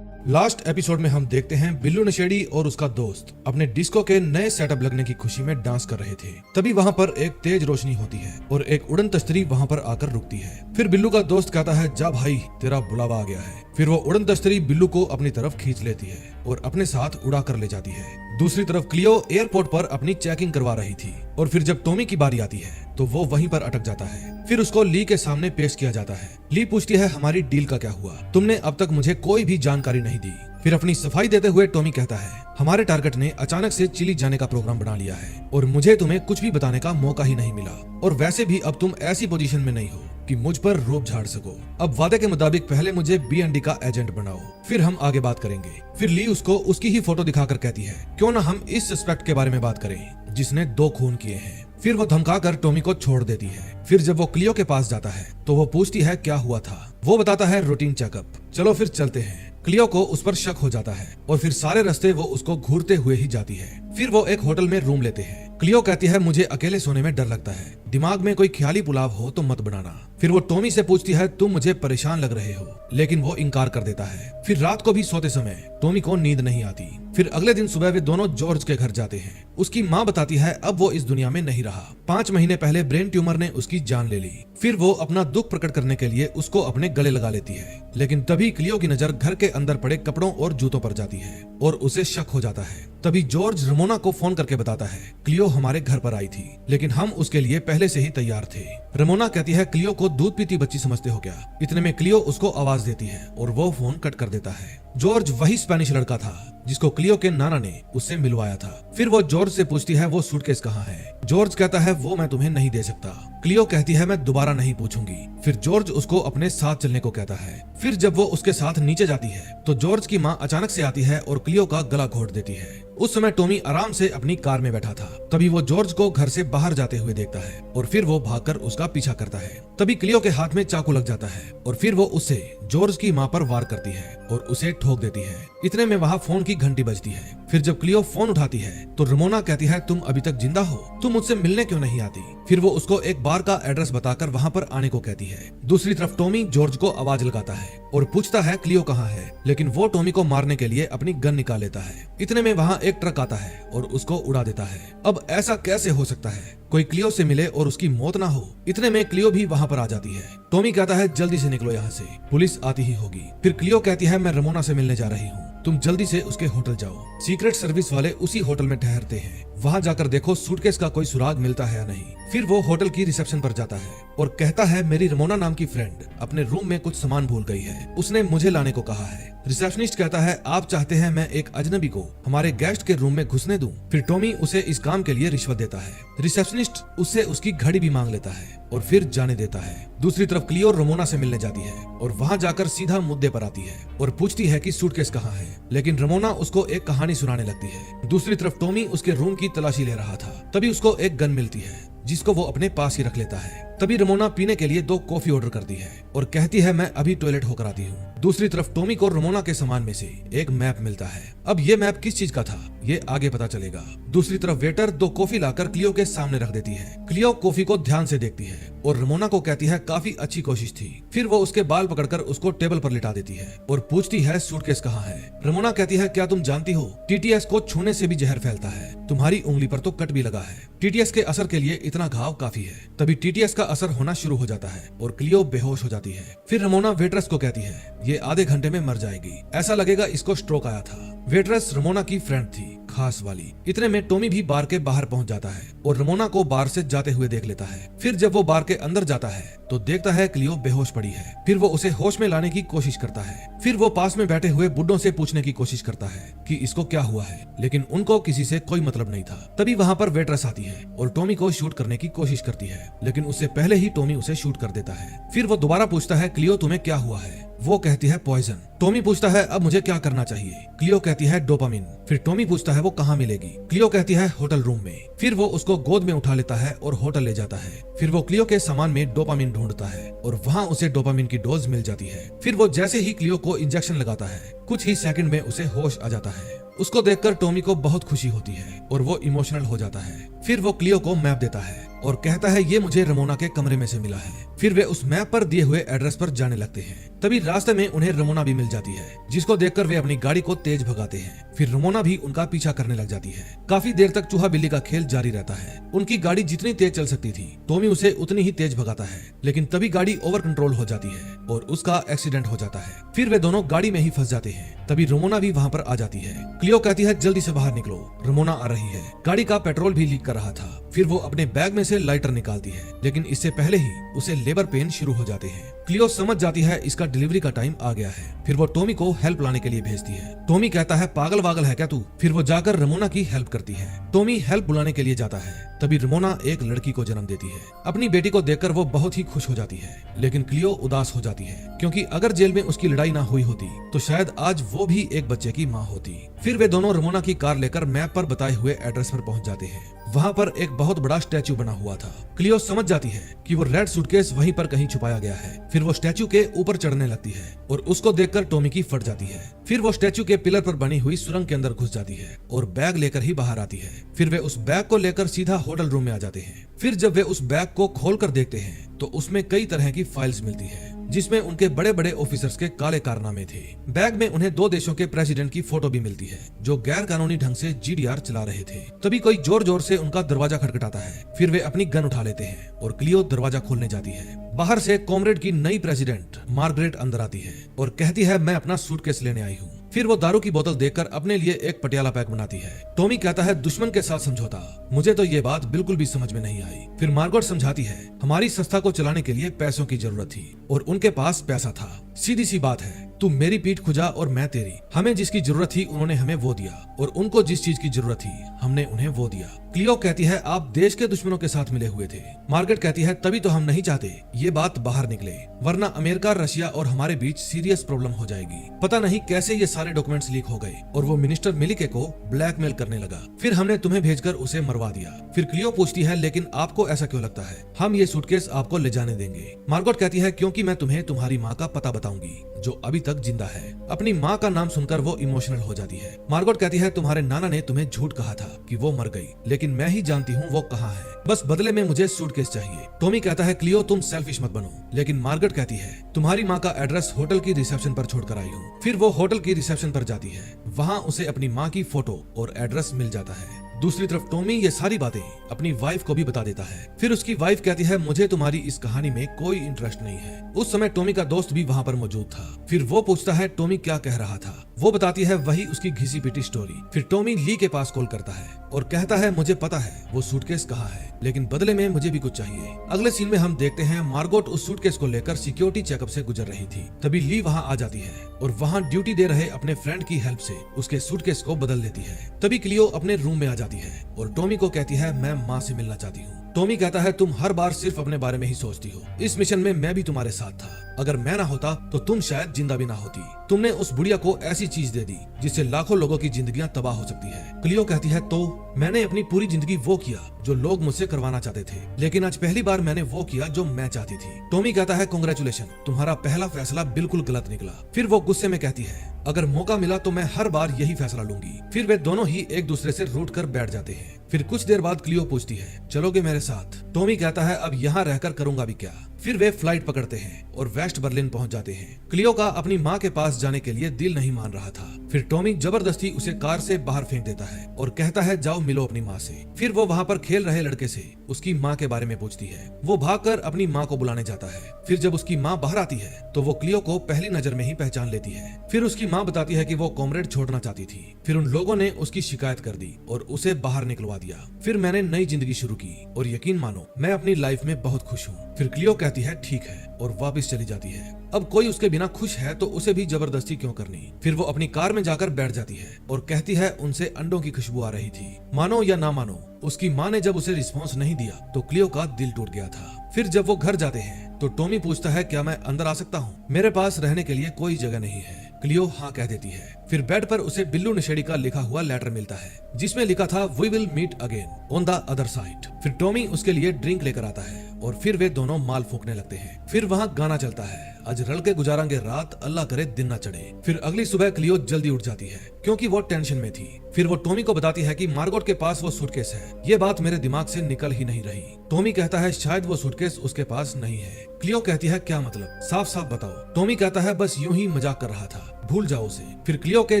लास्ट एपिसोड में हम देखते हैं बिल्लू नशेड़ी और उसका दोस्त अपने डिस्को के नए सेटअप लगने की खुशी में डांस कर रहे थे। तभी वहाँ पर एक तेज रोशनी होती है और एक उड़न तश्तरी वहाँ पर आकर रुकती है। फिर बिल्लू का दोस्त कहता है जा भाई तेरा बुलावा आ गया है। फिर वो उड़न तश्तरी बिल्लू को अपनी तरफ खींच लेती है और अपने साथ उड़ा कर ले जाती है। दूसरी तरफ क्लियो एयरपोर्ट पर अपनी चेकिंग करवा रही थी और फिर जब टॉमी की बारी आती है तो वो वहीं पर अटक जाता है। फिर उसको ली के सामने पेश किया जाता है। ली पूछती है हमारी डील का क्या हुआ? तुमने अब तक मुझे कोई भी जानकारी नहीं दी। फिर अपनी सफाई देते हुए टॉमी कहता है हमारे टारगेट ने अचानक से चिली जाने का प्रोग्राम बना लिया है और मुझे तुम्हें कुछ भी बताने का मौका ही नहीं मिला, और वैसे भी अब तुम ऐसी पोजीशन में नहीं हो कि मुझ पर रोब झाड़ सको। अब वादे के मुताबिक पहले मुझे B&D का एजेंट बनाओ, फिर हम आगे बात करेंगे। फिर ली उसको उसकी ही फोटो दिखाकर कहती है क्यों ना हम इस सस्पेक्ट के बारे में बात करें जिसने 2 खून किए हैं। फिर वो धमकाकर टॉमी को छोड़ देती है। फिर जब वो क्लियो के पास जाता है तो वो पूछती है क्या हुआ था। वो बताता है रूटीन चेकअप, चलो फिर चलते हैं। क्लियो को उस पर शक हो जाता है और फिर सारे रास्ते वो उसको घूरते हुए ही जाती है। फिर वो एक होटल में रूम लेते हैं। क्लियो कहती है मुझे अकेले सोने में डर लगता है, दिमाग में कोई ख्याली पुलाव हो तो मत बनाना। फिर वो टॉमी से पूछती है तुम मुझे परेशान लग रहे हो, लेकिन वो इनकार कर देता है। फिर रात को भी सोते समय टॉमी को नींद नहीं आती। फिर अगले दिन सुबह वे दोनों जॉर्ज के घर जाते हैं। उसकी माँ बताती है अब वो इस दुनिया में नहीं रहा, 5 महीने पहले ब्रेन ट्यूमर ने उसकी जान ले ली। फिर वो अपना दुख प्रकट करने के लिए उसको अपने गले लगा लेती है, लेकिन तभी क्लियो की नजर घर के अंदर पड़े कपड़ों और जूतों पर जाती है और उसे शक हो जाता है। तभी जॉर्ज रमोना को फोन करके बताता है क्लियो हमारे घर पर आई थी, लेकिन हम उसके लिए पहले पहले से ही तैयार थे। रमोना कहती है क्लियो को दूध पीती बच्ची समझते हो क्या। इतने में क्लियो उसको आवाज देती है और वो फोन कट कर देता है। जॉर्ज वही स्पेनिश लड़का था जिसको क्लियो के नाना ने उससे मिलवाया था। फिर वो जॉर्ज से पूछती है वो सूटकेस कहाँ है। जॉर्ज कहता है वो मैं तुम्हें नहीं दे सकता। क्लियो कहती है मैं दोबारा नहीं पूछूंगी। फिर जॉर्ज उसको अपने साथ चलने को कहता है। फिर जब वो उसके साथ नीचे जाती है तो जॉर्ज की माँ अचानक से आती है और क्लियो का गला घोट देती है। उस समय टॉमी आराम से अपनी कार में बैठा था। तभी वो जॉर्ज को घर से बाहर जाते हुए देखता है और फिर वो भागकर उसका पीछा करता है। तभी क्लियो के हाथ में चाकू लग जाता है और फिर वो उससे जॉर्ज की माँ पर वार करती है और उसे ठोक देती है। इतने में वहाँ फोन की घंटी बजती है। फिर जब क्लियो फोन उठाती है तो रमोना कहती है तुम अभी तक जिंदा हो, तुम मुझसे मिलने क्यों नहीं आती। फिर वो उसको एक बार का एड्रेस बताकर वहाँ पर आने को कहती है। दूसरी तरफ टॉमी जॉर्ज को आवाज लगाता है और पूछता है क्लियो कहाँ है, लेकिन वो टॉमी को मारने के लिए अपनी गन निकाल लेता है। इतने में वहाँ एक ट्रक आता है और उसको उड़ा देता है। अब ऐसा कैसे हो सकता है कोई क्लियो से मिले और उसकी मौत ना हो। इतने में क्लियो भी वहाँ पर आ जाती है। टॉमी कहता है जल्दी से निकलो यहाँ से, पुलिस आती ही होगी। फिर क्लियो कहती है मैं रमोना से मिलने जा रही हूँ, तुम जल्दी से उसके होटल जाओ। सीक्रेट सर्विस वाले उसी होटल में ठहरते हैं। वहाँ जाकर देखो सूटकेस का कोई सुराग मिलता है या नहीं। फिर वो होटल की रिसेप्शन पर जाता है और कहता है मेरी रमोना नाम की फ्रेंड अपने रूम में कुछ सामान भूल गई है, उसने मुझे लाने को कहा है। रिसेप्शनिस्ट कहता है आप चाहते हैं मैं एक अजनबी को हमारे गेस्ट के रूम में घुसने दूं? फिर टॉमी उसे इस काम के लिए रिश्वत देता है। रिसेप्शनिस्ट उससे उसकी घड़ी भी मांग लेता है और फिर जाने देता है। दूसरी तरफ क्लियो रमोना से मिलने जाती है और वहाँ जाकर सीधा मुद्दे पर आती है और पूछती है कि सूटकेस कहाँ है, लेकिन रमोना उसको एक कहानी सुनाने लगती है। दूसरी तरफ टॉमी उसके रूम की तलाशी ले रहा था। तभी उसको एक गन मिलती है जिसको वो अपने पास ही रख लेता है। तभी रमोना पीने के लिए 2 कॉफी ऑर्डर करती है और कहती है मैं अभी टॉयलेट होकर आती हूँ। दूसरी तरफ टॉमी को रमोना के सामान में से एक मैप मिलता है। अब ये मैप किस चीज का था ये आगे पता चलेगा। दूसरी तरफ वेटर 2 कॉफी लाकर क्लियो के सामने रख देती है। क्लियो कॉफी को ध्यान से देखती है और रमोना को कहती है काफी अच्छी कोशिश थी। फिर वो उसके बाल पकड़कर उसको टेबल पर लिटा देती है और पूछती है सूटकेस कहाँ है। रमोना कहती है क्या तुम जानती हो टीटीएस को छूने से भी जहर फैलता है, तुम्हारी उंगली पर तो कट भी लगा है। टीटीएस के असर के लिए इतना घाव काफी है। तभी टीटीएस का असर होना शुरू हो जाता है और क्लियो बेहोश हो जाती है। फिर रमोना वेट्रेस को कहती है ये आधे घंटे में मर जाएगी, ऐसा लगेगा इसको स्ट्रोक आया था। वेट्रेस रमोना की फ्रेंड थी, खास वाली। इतने में टॉमी भी बार के बाहर पहुंच जाता है और रमोना को बार से जाते हुए देख लेता है। फिर जब वो बार के अंदर जाता है तो देखता है क्लियो बेहोश पड़ी है। फिर वो उसे होश में लाने की कोशिश करता है। फिर वो पास में बैठे हुए बुड्ढों से पूछने की कोशिश करता है कि इसको क्या हुआ है, लेकिन उनको किसी से कोई मतलब नहीं था। तभी वहाँ पर वेट्रेस आती है और टॉमी को शूट करने की कोशिश करती है, लेकिन उससे पहले ही टॉमी उसे शूट कर देता है। फिर वो दोबारा पूछता है क्लियो तुम्हें क्या हुआ है। वो कहती है पॉइजन। टॉमी पूछता है अब मुझे क्या करना चाहिए। क्लियो कहती है डोपामिन। फिर टॉमी पूछता है वो कहाँ मिलेगी। क्लियो कहती है होटल रूम में। फिर वो उसको गोद में उठा लेता है और होटल ले जाता है। फिर वो क्लियो के सामान में डोपामिन ढूंढता है और वहाँ उसे डोपामिन की डोज मिल जाती है। फिर वो जैसे ही क्लियो को इंजेक्शन लगाता है कुछ ही सेकंड में उसे होश आ जाता है। उसको देखकर टॉमी को बहुत खुशी होती है और वो इमोशनल हो जाता है। फिर वो क्लियो को मैप देता है और कहता है ये मुझे रमोना के कमरे में से मिला है। फिर वे उस मैप पर दिए हुए एड्रेस पर जाने लगते हैं। तभी रास्ते में उन्हें रमोना भी मिल जाती है, जिसको देखकर वे अपनी गाड़ी को तेज भगाते हैं। फिर रमोना भी उनका पीछा करने लग जाती है। काफी देर तक चूहा बिल्ली का खेल जारी रहता है। उनकी गाड़ी जितनी तेज चल सकती थी टॉमी उसे उतनी ही तेज भगाता है, लेकिन तभी गाड़ी ओवर कंट्रोल हो जाती है और उसका एक्सीडेंट हो जाता है। फिर वे दोनों गाड़ी में ही फंस जाते हैं। तभी रमोना भी वहाँ पर आ जाती है। क्लियो कहती है जल्दी से बाहर निकलो, रमोना आ रही है। गाड़ी का पेट्रोल भी लीक कर रहा था। फिर वो अपने बैग में से लाइटर निकालती है, लेकिन इससे पहले ही उसे लेबर पेन शुरू हो जाते हैं। क्लियो समझ जाती है इसका डिलीवरी का टाइम आ गया है। फिर वो टॉमी को हेल्प लाने के लिए भेजती है। टॉमी कहता है पागल वागल है क्या तू। फिर वो जाकर रमोना की हेल्प करती है। टॉमी हेल्प बुलाने के लिए जाता है। तभी रमोना एक लड़की को जन्म देती है। अपनी बेटी को देखकर वो बहुत ही खुश हो जाती है, लेकिन क्लियो उदास हो जाती है, क्योंकि अगर जेल में उसकी लड़ाई ना हुई होती तो शायद आज वो भी एक बच्चे की माँ होती। फिर वे दोनों रमोना की कार लेकर मैप पर बताए हुए एड्रेस पर पहुंच जाते हैं। वहाँ पर एक बहुत बड़ा स्टैचू बना हुआ था। क्लियो समझ जाती है कि वो रेड सूटकेस वहीं पर कहीं छुपाया गया है। फिर वो स्टैचू के ऊपर चढ़ने लगती है और उसको देखकर टॉमी की फट जाती है। फिर वो स्टैचू के पिलर पर बनी हुई सुरंग के अंदर घुस जाती है और बैग लेकर ही बाहर आती है। फिर वे उस बैग को लेकर सीधा होटल रूम में आ जाते हैं। फिर जब वे उस बैग को खोलकर देखते हैं तो उसमें कई तरह की फाइल्स मिलती है, जिसमें उनके बड़े बड़े ऑफिसर्स के काले कारनामे थे। बैग में उन्हें 2 देशों के प्रेसिडेंट की फोटो भी मिलती है, जो गैर कानूनी ढंग से जीडीआर चला रहे थे। तभी कोई जोर जोर से उनका दरवाजा खटखटाता है। फिर वे अपनी गन उठा लेते हैं और क्लियो दरवाजा खोलने जाती है। बाहर से कॉमरेड की नई प्रेसिडेंट मार्गरेट अंदर आती है और कहती है मैं अपना सूटकेस लेने आई हूँ। फिर वो दारू की बोतल देखकर अपने लिए एक पटियाला पैक बनाती है। टॉमी कहता है दुश्मन के साथ समझौता। मुझे तो ये बात बिल्कुल भी समझ में नहीं आई। फिर मार्गोट समझाती है हमारी संस्था को चलाने के लिए पैसों की जरूरत थी और उनके पास पैसा था। सीधी सी बात है, तू मेरी पीठ खुजा और मैं तेरी। हमें जिसकी जरूरत थी उन्होंने हमें वो दिया और उनको जिस चीज की जरूरत थी हमने उन्हें वो दिया। क्लियो कहती है आप देश के दुश्मनों के साथ मिले हुए थे। मार्गरेट कहती है तभी तो हम नहीं चाहते ये बात बाहर निकले, वरना अमेरिका, रशिया और हमारे बीच सीरियस प्रॉब्लम हो जाएगी। पता नहीं कैसे ये सारे डॉक्यूमेंट्स लीक हो गए और वो मिनिस्टर मिलिके को ब्लैकमेल करने लगा। फिर हमने तुम्हें भेजकर उसे मरवा दिया। फिर क्लियो पूछती है लेकिन आपको ऐसा क्यों लगता है? हम ये सूटकेस आपको ले जाने देंगे। मार्गरेट कहती है क्योंकि मैं तुम्हें तुम्हारी माँ का पता बताऊंगी जो अभी तक जिंदा है। अपनी माँ का नाम सुनकर वो इमोशनल हो जाती है। मार्गरेट कहती है तुम्हारे नाना ने तुम्हें झूठ कहा था कि वो मर गई, लेकिन मैं ही जानती हूँ वो कहाँ है। बस बदले में मुझे सूटकेस चाहिए। टॉमी कहता है क्लियो तुम सेल्फिश मत बनो, लेकिन मार्गरेट कहती है तुम्हारी माँ का एड्रेस होटल की रिसेप्शन पर छोड़कर आई हूँ। फिर वो होटल की रिसेप्शन पर जाती है। वहाँ उसे अपनी माँ की फोटो और एड्रेस मिल जाता है। दूसरी तरफ टॉमी ये सारी बातें अपनी वाइफ को भी बता देता है। फिर उसकी वाइफ कहती है मुझे तुम्हारी इस कहानी में कोई इंटरेस्ट नहीं है। उस समय टॉमी का दोस्त भी वहाँ पर मौजूद था। फिर वो पूछता है टॉमी क्या कह रहा था। वो बताती है वही उसकी घिसी पिटी स्टोरी। फिर टॉमी ली के पास कॉल करता है और कहता है मुझे पता है वो सूटकेस कहाँ है, लेकिन बदले में मुझे भी कुछ चाहिए। अगले सीन में हम देखते हैं मार्गोट उस सूटकेस को लेकर सिक्योरिटी चेकअप से गुजर रही थी। तभी ली वहाँ आ जाती है और वहाँ ड्यूटी दे रहे अपने फ्रेंड की हेल्प से उसके सूटकेस को बदल देती है। तभी क्लियो अपने रूम में आ जाती है और टॉमी को कहती है मैं माँ से मिलना चाहती हूँ। टॉमी कहता है तुम हर बार सिर्फ अपने बारे में ही सोचती हो। इस मिशन में मैं भी तुम्हारे साथ था। अगर मैं ना होता तो तुम शायद जिंदा भी ना होती। तुमने उस बुढ़िया को ऐसी चीज दे दी जिससे लाखों लोगों की जिंदगियां तबाह हो सकती है। क्लियो कहती है तो मैंने अपनी पूरी जिंदगी वो किया जो लोग मुझसे करवाना चाहते थे, लेकिन आज पहली बार मैंने वो किया जो मैं चाहती थी। टॉमी कहता है कांग्रेचुलेशन, तुम्हारा पहला फैसला बिल्कुल गलत निकला। फिर वो गुस्से में कहती है अगर मौका मिला तो मैं हर बार यही फैसला लूंगी। फिर वे दोनों ही एक दूसरे से रूठ कर बैठ जाते हैं। फिर कुछ देर बाद क्लियो पूछती है चलोगे मेरे साथ? टॉमी कहता है अब यहाँ रहकर करूंगा भी क्या। फिर वे फ्लाइट पकड़ते हैं और वेस्ट बर्लिन पहुंच जाते हैं। क्लियो का अपनी माँ के पास जाने के लिए दिल नहीं मान रहा था। फिर टॉमी जबरदस्ती उसे कार से बाहर फेंक देता है और कहता है जाओ मिलो अपनी माँ से। फिर वो वहाँ पर खेल रहे लड़के से उसकी माँ के बारे में पूछती है। वो भागकर अपनी माँ को बुलाने जाता है। फिर जब उसकी माँ बाहर आती है तो वो क्लियो को पहली नजर में ही पहचान लेती है। फिर उसकी माँ बताती है कि वो कॉमरेड छोड़ना चाहती थी। फिर उन लोगों ने उसकी शिकायत कर दी और उसे बाहर निकलवा दिया। फिर मैंने नई जिंदगी शुरू की और यकीन मानो मैं अपनी लाइफ में बहुत खुश हूँ। फिर क्लियो कहती है ठीक है और वापस चली जाती है। अब कोई उसके बिना खुश है तो उसे भी जबरदस्ती क्यों करनी। फिर वो अपनी कार में जाकर बैठ जाती है और कहती है उनसे अंडों की खुशबू आ रही थी। मानो या ना मानो उसकी माँ ने जब उसे रिस्पॉन्स नहीं दिया तो क्लियो का दिल टूट गया था। फिर जब वो घर जाते हैं तो टॉमी पूछता है क्या मैं अंदर आ सकता हूँ? मेरे पास रहने के लिए कोई जगह नहीं है। क्लियो हाँ कह देती है। फिर बेड पर उसे बिल्लू नशेड़ी का लिखा हुआ लेटर मिलता है जिसमें लिखा था we will meet again on the other side. फिर टॉमी उसके लिए ड्रिंक लेकर आता है और फिर वे दोनों माल फूकने लगते हैं। फिर वहाँ गाना चलता है आज रल के गुजारांगे रात, अल्लाह करे दिन ना चढ़े। फिर अगली सुबह क्लियो जल्दी उठ जाती है क्योंकि वो टेंशन में थी। फिर वो टॉमी को बताती है कि मार्गोट के पास वो सूटकेस है। ये बात मेरे दिमाग से निकल ही नहीं रही। टॉमी कहता है शायद वो सूटकेस उसके पास नहीं है। क्लियो कहती है क्या मतलब, साफ साफ बताओ। टॉमी कहता है बस यूं ही मजाक कर रहा था, भूल जाओ उसे। फिर क्लियो के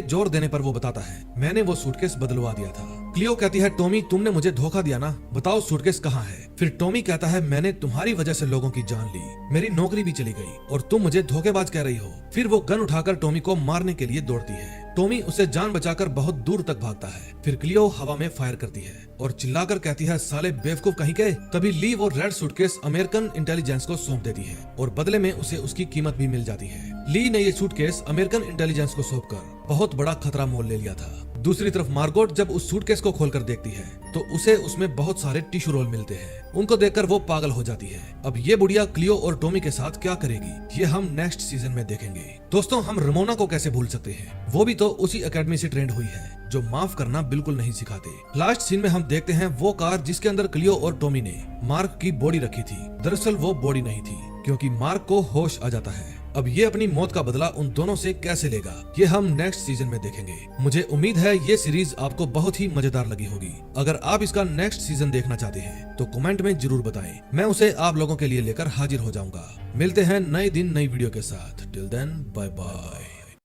जोर देने पर वो बताता है मैंने वो सूटकेस बदलवा दिया था। क्लियो कहती है टॉमी तुमने मुझे धोखा दिया ना, बताओ सूटकेस कहाँ है। फिर टॉमी कहता है मैंने तुम्हारी वजह से लोगों की जान ली, मेरी नौकरी भी चली गई और तुम मुझे धोखेबाज कह रही हो। फिर वो गन उठाकर टॉमी को मारने के लिए दौड़ती है। टॉमी उसे जान बचाकर बहुत दूर तक भागता है। फिर क्लियो हवा में फायर करती है और चिल्लाकर कहती है साले बेवकूफ कहीं के। तभी ली वो रेड सूटकेस अमेरिकन इंटेलिजेंस को सौंप देती है और बदले में उसे उसकी कीमत भी मिल जाती है। ली ने ये सूटकेस अमेरिकन इंटेलिजेंस को सौंपकर बहुत बड़ा खतरा मोल ले लिया था। दूसरी तरफ मार्गोट जब उस सूटकेस को खोलकर देखती है तो उसे उसमें बहुत सारे टिश्यू रोल मिलते हैं। उनको देखकर वो पागल हो जाती है। अब ये बुढ़िया क्लियो और टॉमी के साथ क्या करेगी ये हम नेक्स्ट सीजन में देखेंगे। दोस्तों हम रमोना को कैसे भूल सकते हैं, वो भी तो उसी एकेडमी से ट्रेंड हुई है जो माफ करना बिल्कुल नहीं सिखाते। लास्ट सीन में हम देखते हैं वो कार जिसके अंदर क्लियो और टॉमी ने मार्क की बॉडी रखी थी, दरअसल वो बॉडी नहीं थी क्योंकि मार्क को होश आ जाता है। अब ये अपनी मौत का बदला उन दोनों से कैसे लेगा ये हम नेक्स्ट सीजन में देखेंगे। मुझे उम्मीद है ये सीरीज आपको बहुत ही मजेदार लगी होगी। अगर आप इसका नेक्स्ट सीजन देखना चाहते हैं तो कमेंट में जरूर बताएं, मैं उसे आप लोगों के लिए लेकर हाजिर हो जाऊंगा। मिलते हैं नए दिन नई वीडियो के साथ। Till then bye bye.